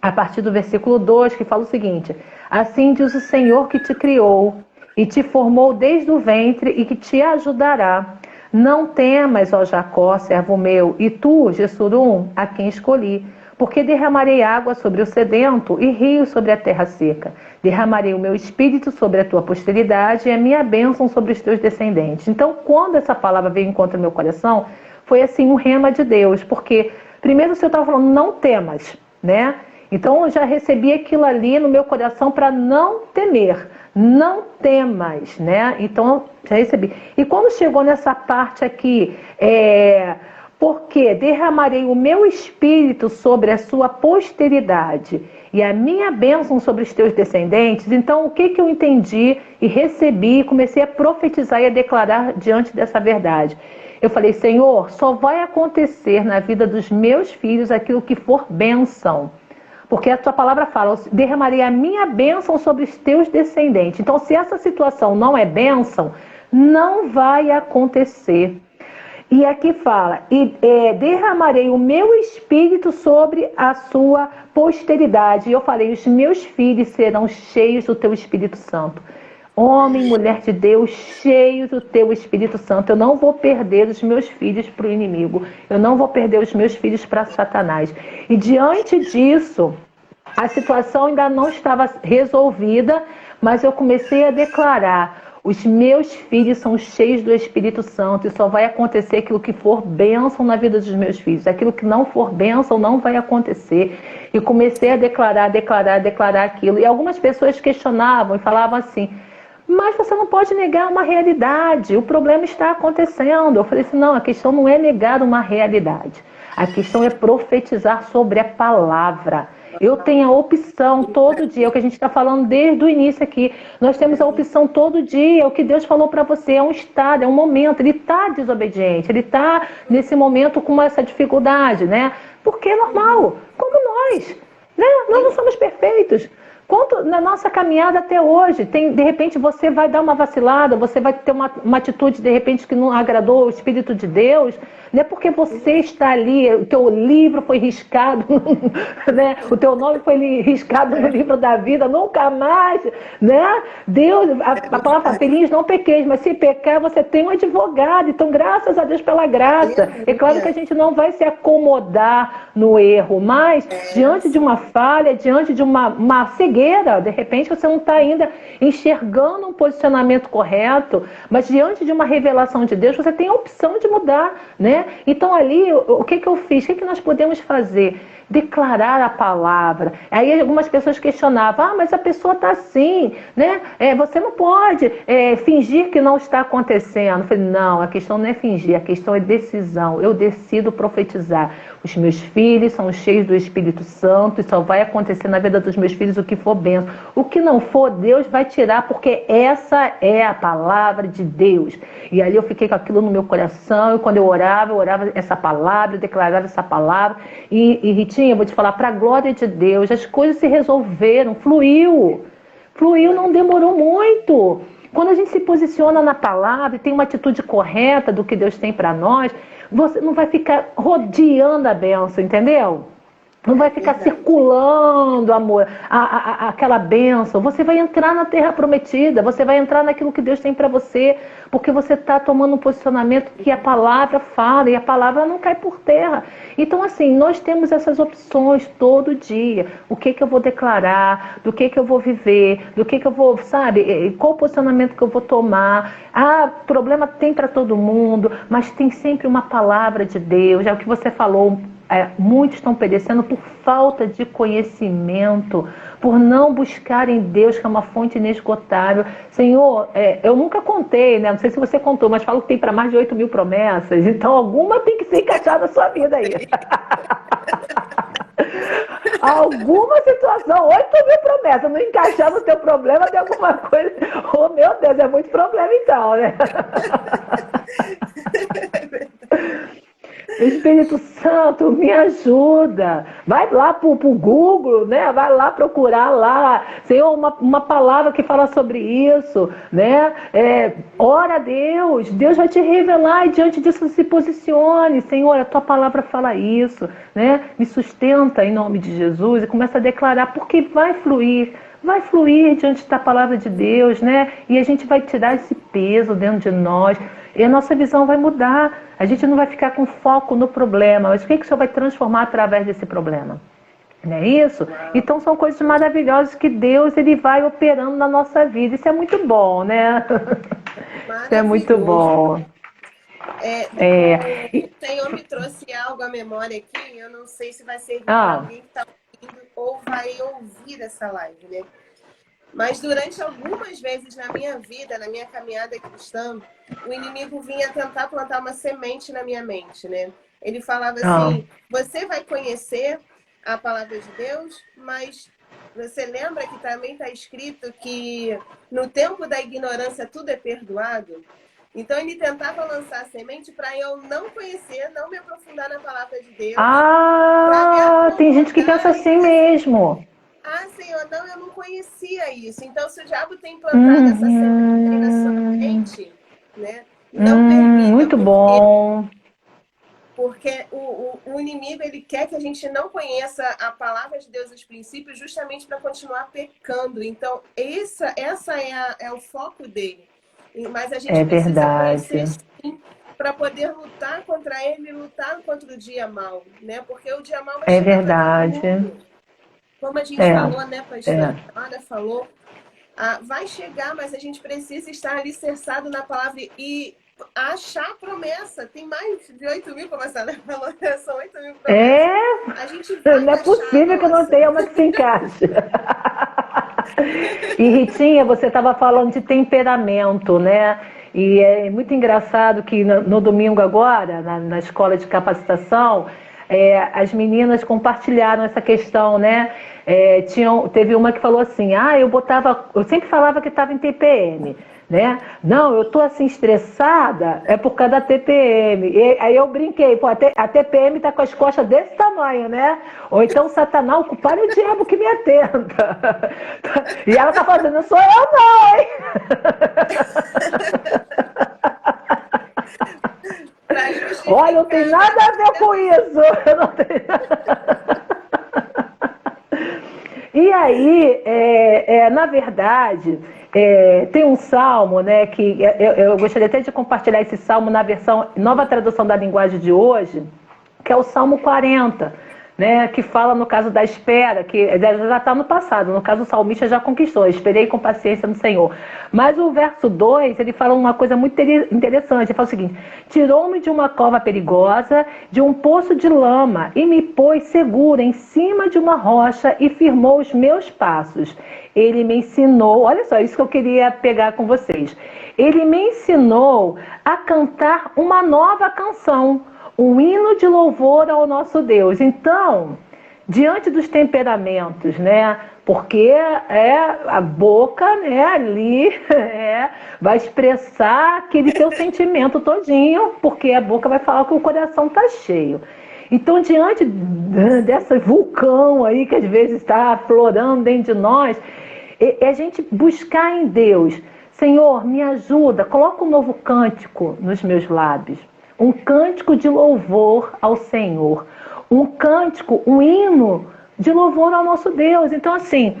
a partir do versículo 2, que fala o seguinte: assim diz o Senhor que te criou e te formou desde o ventre e que te ajudará. Não temas, ó Jacó, servo meu, e tu, Jessurum, a quem escolhi, porque derramarei água sobre o sedento e rios sobre a terra seca. Derramarei o meu espírito sobre a tua posteridade e a minha bênção sobre os teus descendentes. Então, quando essa palavra veio em contra do meu coração, foi assim um rema de Deus, porque primeiro o Senhor estava falando: não temas, né? Então eu já recebi aquilo ali no meu coração para não temer, não temas, né? Então eu já recebi. E quando chegou nessa parte aqui, porque derramarei o meu espírito sobre a sua posteridade e a minha bênção sobre os teus descendentes, então o que eu entendi e recebi, comecei a profetizar e a declarar diante dessa verdade. Eu falei: Senhor, só vai acontecer na vida dos meus filhos aquilo que for bênção. Porque a tua palavra fala: derramarei a minha bênção sobre os teus descendentes. Então, se essa situação não é bênção, não vai acontecer. E aqui fala: derramarei o meu espírito sobre a sua posteridade. E eu falei: os meus filhos serão cheios do teu Espírito Santo. Homem, mulher de Deus, cheios do teu Espírito Santo. Eu não vou perder os meus filhos para o inimigo. Eu não vou perder os meus filhos para Satanás. E diante disso, a situação ainda não estava resolvida, mas eu comecei a declarar: os meus filhos são cheios do Espírito Santo e só vai acontecer aquilo que for bênção na vida dos meus filhos. Aquilo que não for bênção não vai acontecer. E comecei a declarar aquilo. E algumas pessoas questionavam e falavam assim: mas você não pode negar uma realidade, o problema está acontecendo. Eu falei assim: não, a questão não é negar uma realidade. A questão é profetizar sobre a palavra. Eu tenho a opção todo dia, é o que a gente está falando desde o início aqui. Nós temos a opção todo dia, o que Deus falou para você, é um estado, é um momento. Ele está desobediente, ele está nesse momento com essa dificuldade, né? Porque é normal, como nós, né? Nós não somos perfeitos. Quanto na nossa caminhada até hoje, de repente você vai dar uma vacilada, você vai ter uma atitude de repente que não agradou o Espírito de Deus, não é porque você está ali, o teu livro foi riscado, né? O teu nome foi riscado no livro da vida, nunca mais, né? Deus, a palavra fala: feliz não pequeis, mas se pecar você tem um advogado. Então, graças a Deus pela graça. É claro que a gente não vai se acomodar no erro, mas diante de uma falha, diante de uma cegueira, cegueira. De repente você não está ainda enxergando um posicionamento correto, mas diante de uma revelação de Deus, você tem a opção de mudar, né? Então ali, o que eu fiz? O que nós podemos fazer? Declarar a palavra. Aí algumas pessoas questionavam, mas a pessoa está assim, né? Você não pode fingir que não está acontecendo. Eu falei, não, a questão não é fingir, a questão é decisão. Eu decido profetizar. Os meus filhos são cheios do Espírito Santo e só vai acontecer na vida dos meus filhos o que for bênção. O que não for, Deus vai tirar, porque essa é a palavra de Deus. E ali eu fiquei com aquilo no meu coração, e quando eu orava essa palavra, eu declarava essa palavra. E Ritinha, eu vou te falar, para a glória de Deus, as coisas se resolveram, fluiu, não demorou muito. Quando a gente se posiciona na palavra e tem uma atitude correta do que Deus tem para nós, você não vai ficar rodeando a bênção, entendeu? Não vai ficar circulando, amor, aquela bênção. Você vai entrar na terra prometida, você vai entrar naquilo que Deus tem para você, porque você está tomando um posicionamento que a palavra fala, e a palavra não cai por terra. Então, assim, nós temos essas opções todo dia. O que eu vou declarar, do que eu vou viver, do que eu vou, sabe, qual o posicionamento que eu vou tomar. Problema tem para todo mundo, mas tem sempre uma palavra de Deus. É o que você falou. Muitos estão perecendo por falta de conhecimento, por não buscarem Deus, que é uma fonte inesgotável. Senhor, eu nunca contei, né? Não sei se você contou, mas falo que tem para mais de 8.000 promessas, então alguma tem que ser encaixada na sua vida aí. Alguma situação, 8.000 promessas, não encaixar no teu problema de alguma coisa. Oh, meu Deus, é muito problema então, né? Espírito Santo, me ajuda. Vai lá pro Google, né? Vai lá procurar lá. Senhor, uma palavra que fala sobre isso, né? Ora a Deus. Deus vai te revelar e diante disso se posicione. Senhor, a tua palavra fala isso, né? Me sustenta em nome de Jesus e começa a declarar, porque vai fluir. Vai fluir diante da palavra de Deus, né? E a gente vai tirar esse peso dentro de nós. E a nossa visão vai mudar. A gente não vai ficar com foco no problema. Mas o que o Senhor vai transformar através desse problema? Não é isso? Então são coisas maravilhosas que Deus ele vai operando na nossa vida. Isso é muito bom, né? Isso é muito bom. O Senhor me trouxe algo à memória aqui. Eu não sei se vai servir para alguém que está ouvindo ou vai ouvir essa live, né? Mas durante algumas vezes na minha vida, na minha caminhada cristã, o inimigo vinha tentar plantar uma semente na minha mente, né? Ele falava assim, você vai conhecer a palavra de Deus, mas você lembra que também está escrito que no tempo da ignorância tudo é perdoado? Então ele tentava lançar a semente para eu não conhecer, não me aprofundar na palavra de Deus. Tem gente que pensa assim mesmo. Senhor, não, eu não conhecia isso. Então, se o diabo tem plantado essa semente na sua mente, né? Não permita. Muito bom. Porque o inimigo, ele quer que a gente não conheça palavra de Deus, os princípios, justamente para continuar pecando. Então, essa é o foco dele. Mas a gente precisa conhecer sim, para poder lutar contra ele e lutar contra o dia mau, né? Porque o dia mau vai chegar. É verdade. Como a gente falou, né, pastor? A Ana falou, vai chegar, mas a gente precisa estar alicerçado na palavra e achar a promessa. Tem mais de 8.000, como a Sara falou, são 8.000 promessas. A gente vai não é possível que eu não tenha uma que se encaixe. E Ritinha, você estava falando de temperamento, né? E é muito engraçado que no domingo agora, na escola de capacitação, as meninas compartilharam essa questão, né? Teve uma que falou assim, eu sempre falava que estava em TPM, né? Não, eu tô assim estressada, é por causa da TPM. Aí eu brinquei, pô, a TPM tá com as costas desse tamanho, né? Ou então Satanás, o culpado é o diabo que me atenta. E ela tá falando, não sou eu não, hein? Olha, não tem nada a ver com isso. Não tem nada. E aí, na verdade, tem um salmo, né, que eu gostaria até de compartilhar esse salmo na versão Nova Tradução da Linguagem de hoje, que é o Salmo 40, né, que fala no caso da espera, que já está no passado, no caso o salmista já conquistou, esperei com paciência no Senhor. Mas o verso 2, ele fala uma coisa muito interessante, ele fala o seguinte: tirou-me de uma cova perigosa, de um poço de lama, e me pôs segura em cima de uma rocha e firmou os meus passos. Ele me ensinou, olha só, isso que eu queria pegar com vocês. Ele me ensinou a cantar uma nova canção, um hino de louvor ao nosso Deus. Então, diante dos temperamentos, né? Porque a boca, né, ali vai expressar aquele teu sentimento todinho, porque a boca vai falar que o coração está cheio. Então, diante desse vulcão aí que às vezes está aflorando dentro de nós, é a gente buscar em Deus: Senhor, me ajuda, coloca um novo cântico nos meus lábios. Um cântico de louvor ao Senhor. Um cântico, um hino de louvor ao nosso Deus. Então, assim,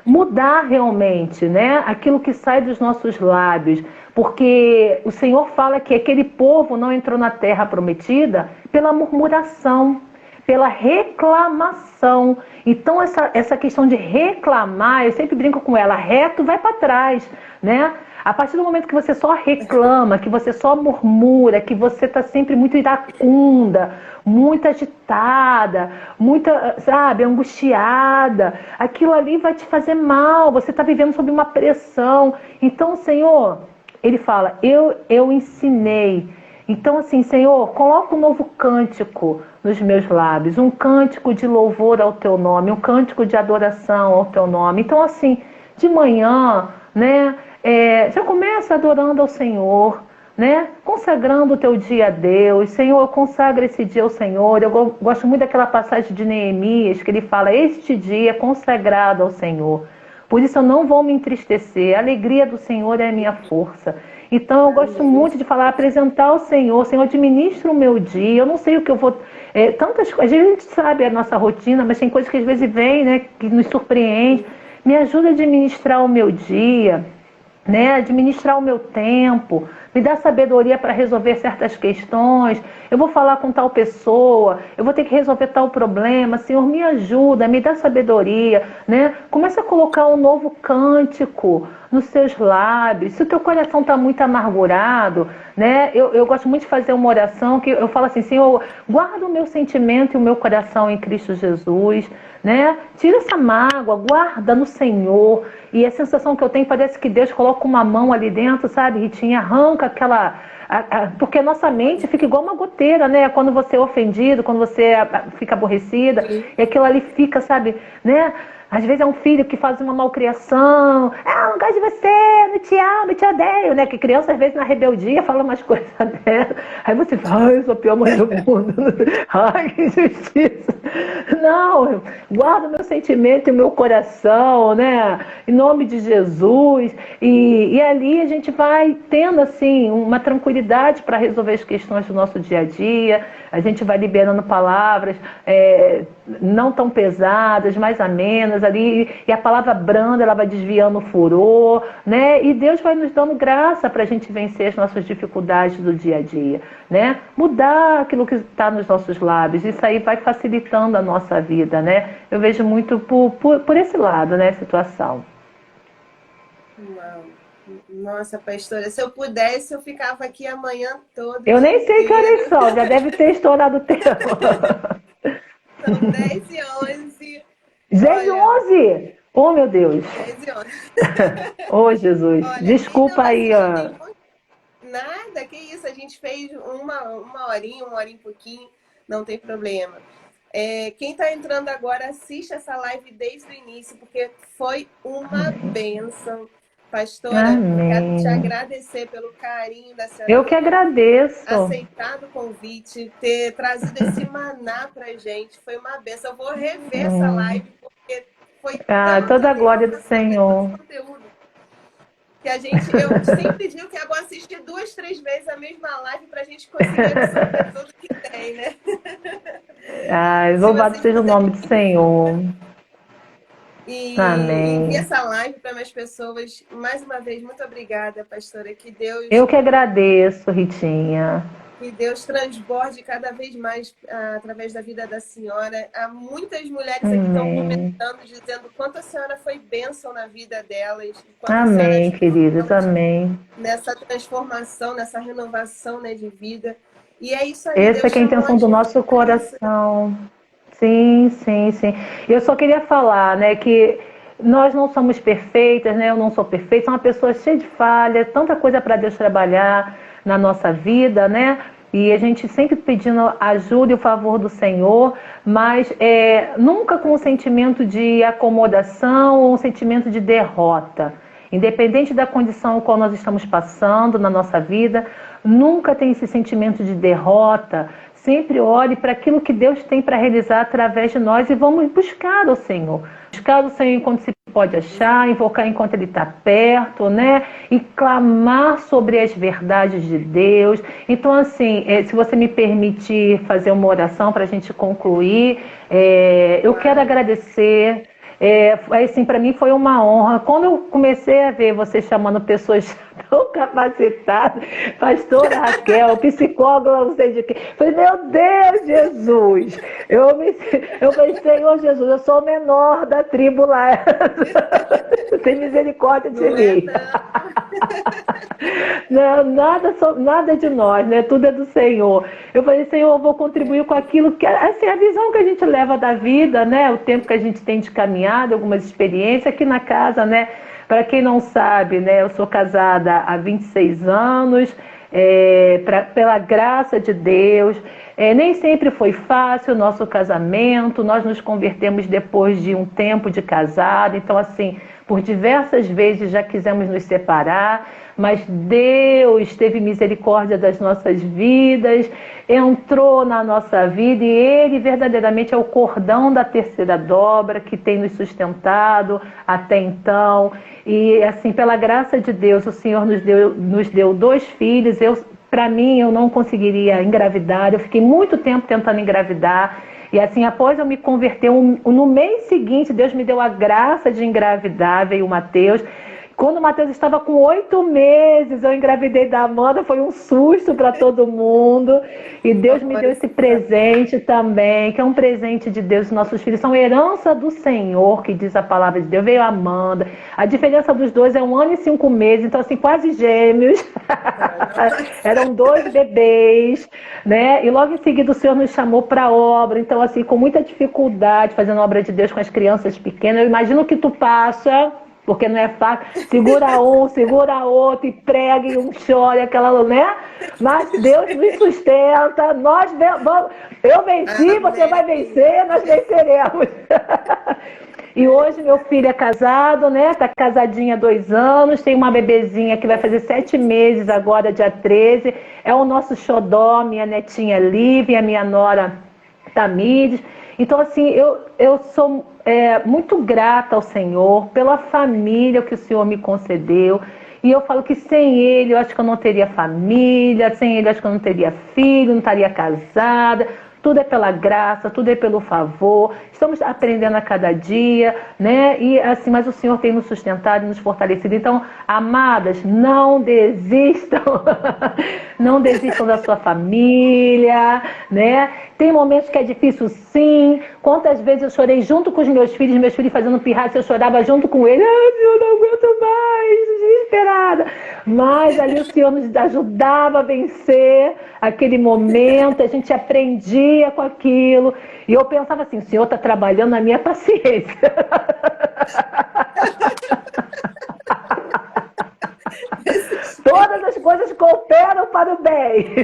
mudar realmente, né, aquilo que sai dos nossos lábios. Porque o Senhor fala que aquele povo não entrou na terra prometida pela murmuração, pela reclamação. Então, essa questão de reclamar, eu sempre brinco com ela: reto vai para trás, né? A partir do momento que você só reclama, que você só murmura, que você está sempre muito iracunda, muito agitada, sabe, angustiada, aquilo ali vai te fazer mal, você está vivendo sob uma pressão. Então, Senhor, ele fala: eu ensinei. Então, assim, Senhor, coloca um novo cântico nos meus lábios, um cântico de louvor ao teu nome, um cântico de adoração ao teu nome. Então, assim, de manhã, né, já começa adorando ao Senhor, né, consagrando o teu dia a Deus. Senhor, consagra esse dia ao Senhor. Eu gosto muito daquela passagem de Neemias, que ele fala: este dia é consagrado ao Senhor, por isso eu não vou me entristecer, a alegria do Senhor é a minha força. Então eu gosto muito de falar, apresentar ao Senhor: Senhor, administra o meu dia, eu não sei o que eu vou... tantas coisas, a gente sabe a nossa rotina, mas tem coisas que às vezes vêm, né, que nos surpreende. Me ajuda a administrar o meu dia, né, administrar o meu tempo, me dá sabedoria para resolver certas questões. Eu vou falar com tal pessoa, eu vou ter que resolver tal problema. Senhor, me ajuda, me dá sabedoria, né? Começa a colocar um novo cântico nos seus lábios. Se o teu coração está muito amargurado, né? Eu gosto muito de fazer uma oração que eu falo assim: Senhor, guarda o meu sentimento e o meu coração em Cristo Jesus, né? Tira essa mágoa, guarda no Senhor. E a sensação que eu tenho, parece que Deus coloca uma mão ali dentro, sabe, Ritinha? Arranca aquela... porque a nossa mente fica igual uma goteira, né? Quando você é ofendido, quando você fica aborrecida, e aquilo ali fica, sabe, né? Às vezes é um filho que faz uma malcriação: ah, não gosto de você, não te amo, te odeio, né? Que criança, às vezes, na rebeldia, fala umas coisas dessas. Aí você fala: ai, eu sou a pior mãe do mundo. Ai, que injustiça. Não, guarda o meu sentimento e o meu coração, né? Em nome de Jesus. E ali a gente vai tendo, assim, uma tranquilidade para resolver as questões do nosso dia a dia. A gente vai liberando palavras não tão pesadas, mais amenas ali, e a palavra branda, ela vai desviando o furor, né? E Deus vai nos dando graça para a gente vencer as nossas dificuldades do dia a dia, né? Mudar aquilo que está nos nossos lábios, isso aí vai facilitando a nossa vida, né? Eu vejo muito por esse lado, né, situação. Uau. Nossa, pastora, se eu pudesse, eu ficava aqui a manhã toda. Eu nem sei que horas são, já deve ter estourado o tempo. São 10h11. 10h11? Oh, meu Deus. 10h11. Oh, Jesus. Olha, desculpa aí, ó. Nada, que isso, a gente fez uma horinha e pouquinho, não tem problema. Quem está entrando agora, assiste essa live desde o início, porque foi uma bênção. Pastora, Amém. quero te agradecer pelo carinho da senhora. Eu que agradeço. Aceitado o convite, ter trazido esse maná pra gente. Foi uma bênção. Eu vou rever essa live, porque foi toda a glória do Senhor. Que eu sempre digo que é bom assistir 2, 3 vezes a mesma live pra gente conseguir absorver tudo que tem, né? Louvado seja o nome do Senhor. Amém. Envie essa live para mais pessoas. Mais uma vez, muito obrigada, pastora. Que Deus... Eu que agradeço, Ritinha. Que Deus transborde cada vez mais através da vida da senhora. Há muitas mulheres aqui que estão comentando, dizendo quanto a senhora foi bênção na vida delas. Quanto Amém, a senhora queridos, amém. nessa transformação, nessa renovação, né, de vida. E é isso aí. Essa é que é a intenção do nosso coração. Sim, sim, sim. Eu só queria falar, né, que nós não somos perfeitas, né? Eu não sou perfeita, sou uma pessoa cheia de falhas, tanta coisa para Deus trabalhar na nossa vida, né? E a gente sempre pedindo ajuda e o favor do Senhor, mas nunca com um sentimento de acomodação ou um sentimento de derrota. Independente da condição qual nós estamos passando na nossa vida, nunca tem esse sentimento de derrota. Sempre olhe para aquilo que Deus tem para realizar através de nós e vamos buscar o Senhor. Buscar o Senhor enquanto se pode achar, invocar enquanto Ele está perto, né? E clamar sobre as verdades de Deus. Então, assim, se você me permitir fazer uma oração para a gente concluir, eu quero agradecer. Assim, para mim foi uma honra. Quando eu comecei a ver você chamando pessoas tão capacitadas, pastora Raquel, psicóloga, não sei de quê, falei, meu Deus, Jesus! Eu falei, Senhor Jesus, eu sou o menor da tribo lá. Tem misericórdia de mim. Não, nada de nós, né? Tudo é do Senhor. Eu falei, Senhor, eu vou contribuir com aquilo que, assim, a visão que a gente leva da vida, né? O tempo que a gente tem de caminhada, algumas experiências aqui na casa, né? Para quem não sabe, né? Eu sou casada há 26 anos, pela graça de Deus. Nem sempre foi fácil o nosso casamento, nós nos convertemos depois de um tempo de casado, então assim, por diversas vezes já quisemos nos separar, mas Deus teve misericórdia das nossas vidas, entrou na nossa vida e Ele verdadeiramente é o cordão da terceira dobra que tem nos sustentado até então. E assim, pela graça de Deus, o Senhor nos deu 2 filhos. Para mim, eu não conseguiria engravidar, eu fiquei muito tempo tentando engravidar. E assim, após eu me converter, no mês seguinte, Deus me deu a graça de engravidar, veio o Mateus. Quando o Mateus estava com 8 meses, eu engravidei da Amanda, foi um susto para todo mundo. E Deus me deu esse presente também, que é um presente de Deus. Nossos filhos são herança do Senhor, que diz a palavra de Deus. Veio a Amanda. A diferença dos dois é 1 ano e 5 meses, então assim, quase gêmeos. Eram 2 bebês, né? E logo em seguida o Senhor nos chamou para a obra. Então assim, com muita dificuldade, fazendo a obra de Deus com as crianças pequenas. Eu imagino que tu passa... Porque não é fácil, segura um, segura outro, e prega, e um chora, aquela, né? Mas Deus nos sustenta, eu venci, você vai vencer, nós venceremos. E hoje meu filho é casado, né? Tá casadinha há 2 anos, tem uma bebezinha que vai fazer 7 meses agora, dia 13. É o nosso xodó, minha netinha Lívia, a minha nora Tamires. Então, assim, eu sou muito grata ao Senhor pela família que o Senhor me concedeu. E eu falo que sem Ele, eu acho que eu não teria família, sem Ele, eu acho que eu não teria filho, não estaria casada. Tudo é pela graça, tudo é pelo favor. Estamos aprendendo a cada dia, né? E assim, mas o Senhor tem nos sustentado e nos fortalecido. Então, amadas, não desistam. Não desistam da sua família, né? Tem momentos que é difícil, sim. Quantas vezes eu chorei junto com os meus filhos fazendo pirraça, eu chorava junto com eles. Ai, eu não aguento mais, desesperada. Mas ali o Senhor nos ajudava a vencer aquele momento, a gente aprendia com aquilo. E eu pensava assim, o Senhor está trabalhando na minha paciência. Todas as coisas cooperam para o bem.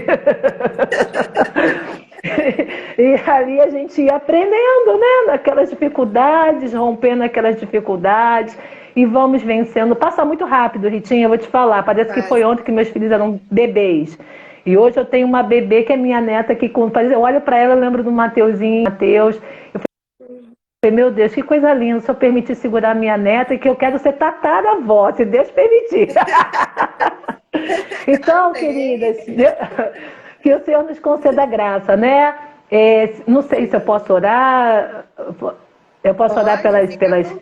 E ali a gente ia aprendendo, né? Naquelas dificuldades, rompendo aquelas dificuldades. E vamos vencendo. Passa muito rápido, Ritinha, eu vou te falar. Parece que foi ontem que meus filhos eram bebês. E hoje eu tenho uma bebê que é minha neta, que eu olho para ela, eu lembro do Mateuzinho, Mateus. Eu falei, meu Deus, que coisa linda, se eu permitir segurar a minha neta, que eu quero ser tataravó, se Deus permitir. Então, queridas, que o Senhor nos conceda graça, né? Não sei se eu posso orar. Eu posso orar pelas...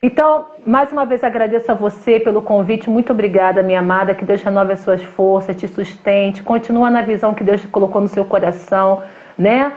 Então, mais uma vez agradeço a você pelo convite. Muito obrigada, minha amada. Que Deus renove as suas forças, te sustente. Continua na visão que Deus colocou no seu coração, né?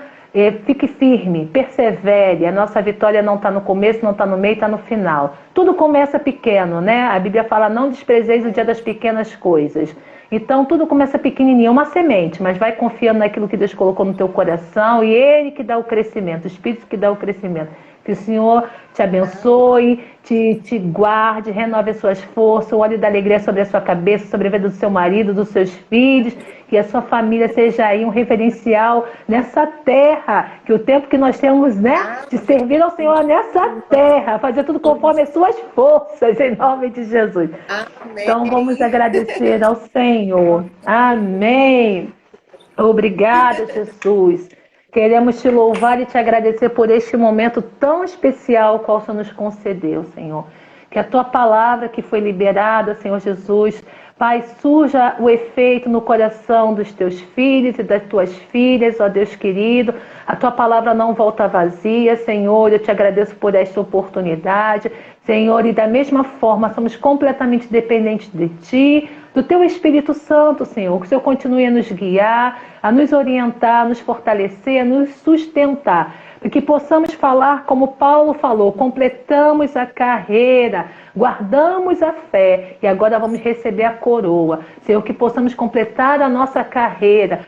Fique firme, persevere. A nossa vitória não está no começo, não está no meio, está no final. Tudo começa pequeno, né? A Bíblia fala, não desprezeis o dia das pequenas coisas. Então, tudo começa pequenininho, é uma semente, mas vai confiando naquilo que Deus colocou no teu coração e Ele que dá o crescimento, o Espírito que dá o crescimento. Que o Senhor te abençoe, te guarde, renove as suas forças, o óleo da alegria sobre a sua cabeça, sobre a vida do seu marido, dos seus filhos, que a sua família seja aí um referencial nessa terra, que o tempo que nós temos, né, de servir ao Senhor nessa terra, fazer tudo conforme as suas forças, em nome de Jesus. Amém. Então vamos agradecer ao Senhor. Amém. Obrigada, Jesus. Queremos te louvar e te agradecer por este momento tão especial qual o Senhor nos concedeu, Senhor. Que a tua palavra que foi liberada, Senhor Jesus, Pai, surja o efeito no coração dos teus filhos e das tuas filhas, ó Deus querido. A tua palavra não volta vazia, Senhor. Eu te agradeço por esta oportunidade, Senhor. E da mesma forma, somos completamente dependentes de ti, do teu Espírito Santo, Senhor. Que o Senhor continue a nos guiar, a nos orientar, a nos fortalecer, a nos sustentar. Para que possamos falar como Paulo falou, completamos a carreira, guardamos a fé e agora vamos receber a coroa. Senhor, que possamos completar a nossa carreira,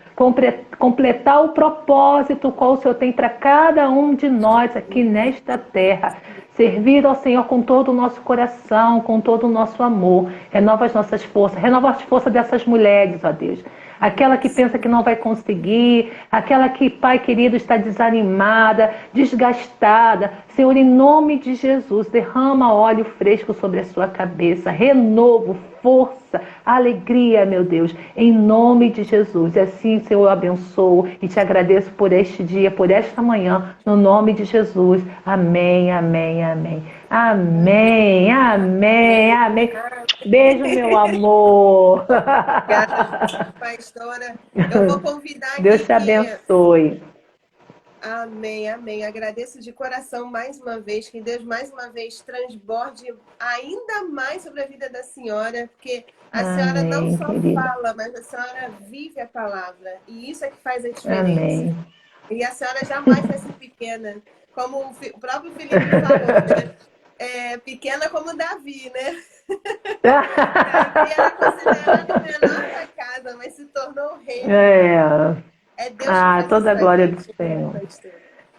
completar o propósito qual o Senhor tem para cada um de nós aqui nesta terra. Servir ao Senhor com todo o nosso coração, com todo o nosso amor. Renova as nossas forças, renova as forças dessas mulheres, ó Deus. Aquela que pensa que não vai conseguir, aquela que, Pai querido, está desanimada, desgastada. Senhor, em nome de Jesus, derrama óleo fresco sobre a sua cabeça, renovo, força, alegria, meu Deus, em nome de Jesus. E assim, Senhor, eu abençoo e te agradeço por este dia, por esta manhã, no nome de Jesus. Amém, amém, amém. Amém, amém, amém. Beijo, meu amor. Obrigada, pastora. Eu vou convidar aqui. Deus te abençoe. Amém, amém. Agradeço de coração mais uma vez, que Deus mais uma vez transborde ainda mais sobre a vida da senhora, porque a senhora não só fala, mas a senhora vive a palavra. E isso é que faz a diferença. Amém. E a senhora jamais vai ser pequena, como o próprio Felipe falou, né? Pequena como Davi, né? Davi era considerado o menor da casa, mas se tornou rei. É Deus toda a glória do Senhor.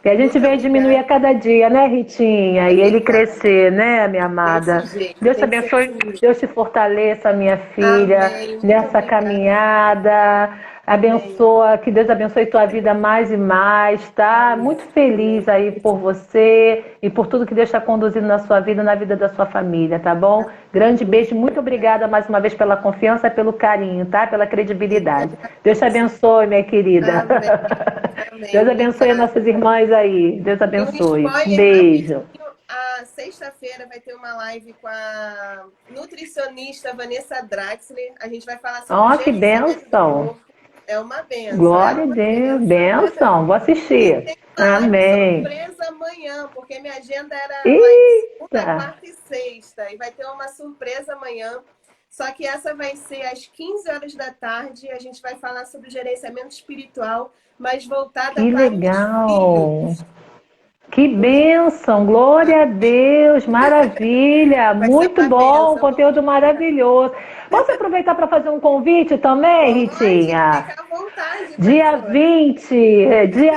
Que a gente Muito veio diminuir a cada dia, né, Ritinha? E ele crescer, né, minha amada? Deus te abençoe, Deus te fortaleça, minha filha, nessa caminhada. Abençoa, que Deus abençoe tua vida mais e mais, tá? Muito feliz aí por você e por tudo que Deus está conduzindo na sua vida, na vida da sua família, tá bom? Grande beijo, muito obrigada mais uma vez pela confiança, pelo carinho, tá? Pela credibilidade. Deus te abençoe, minha querida. Amém. Deus abençoe as nossas irmãs aí. Deus abençoe. Beijo. A sexta-feira vai ter uma live com a nutricionista Vanessa Draxler. A gente vai falar sobre que bênção! É uma benção. Glória a Deus, benção. Vou assistir. Amém. Surpresa amanhã, porque minha agenda era segunda, quarta e sexta. E vai ter uma surpresa amanhã. Só que essa vai ser às 15 horas da tarde. A gente vai falar sobre gerenciamento espiritual, mas voltada para legal. Os filhos. Que bênção, glória a Deus, maravilha, muito bom, conteúdo maravilhoso. Posso aproveitar para fazer um convite também, Ritinha? Fica à vontade. Dia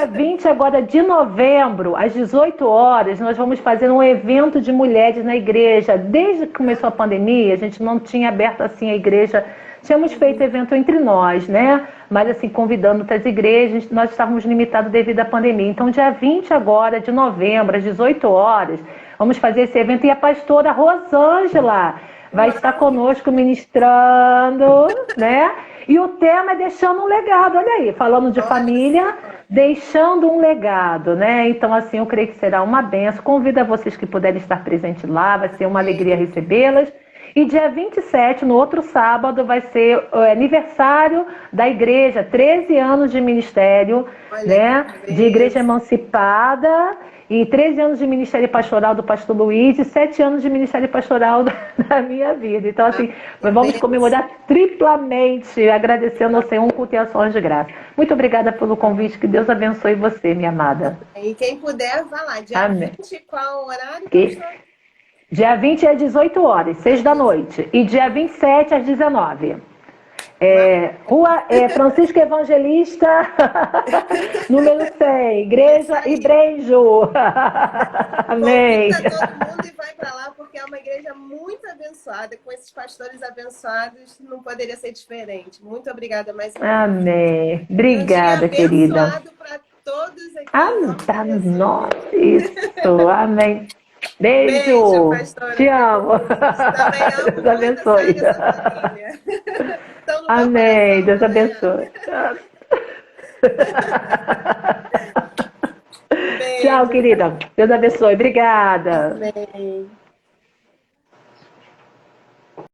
20 agora de novembro, às 18 horas, nós vamos fazer um evento de mulheres na igreja. Desde que começou a pandemia, a gente não tinha aberto assim a igreja. Tínhamos feito evento entre nós, né? Mas assim, convidando outras igrejas, nós estávamos limitados devido à pandemia. Então, dia 20 agora de novembro, às 18 horas, vamos fazer esse evento. E a pastora Rosângela vai estar conosco ministrando, né? E o tema é deixando um legado, olha aí, falando de família, deixando um legado, né? Então, assim, eu creio que será uma benção. Convido a vocês que puderem estar presentes lá, vai ser uma alegria recebê-las. E dia 27, no outro sábado, vai ser o aniversário da igreja, 13 anos de ministério, né? De igreja emancipada. E 13 anos de ministério pastoral do pastor Luiz e 7 anos de ministério pastoral da minha vida. Então, assim, vamos comemorar triplamente, agradecendo ao Senhor um culto e ações de graça. Muito obrigada pelo convite, que Deus abençoe você, minha amada. E quem puder, vá lá. Dia Amém. 20, qual horário, Que- pastor? Dia 20 às 18 horas, 6 da noite. E dia 27 às 19. Rua Francisco Evangelista, número 100, Igreja Ibrejo. Amém. Convida todo mundo e vai para lá, porque é uma igreja muito abençoada, com esses pastores abençoados, não poderia ser diferente. Muito obrigada mais uma vez. Amém. Obrigada, querida. Abençoado para todos aqui. Em nome de Jesus. Nossa, isso. Amém. Beijo. Pastora. Te amo. Também amo Deus abençoe. muito essa família. Então, no meu Amém. coração, Deus né? abençoe. Beijo. Tchau, querida. Deus abençoe. Obrigada. Amém.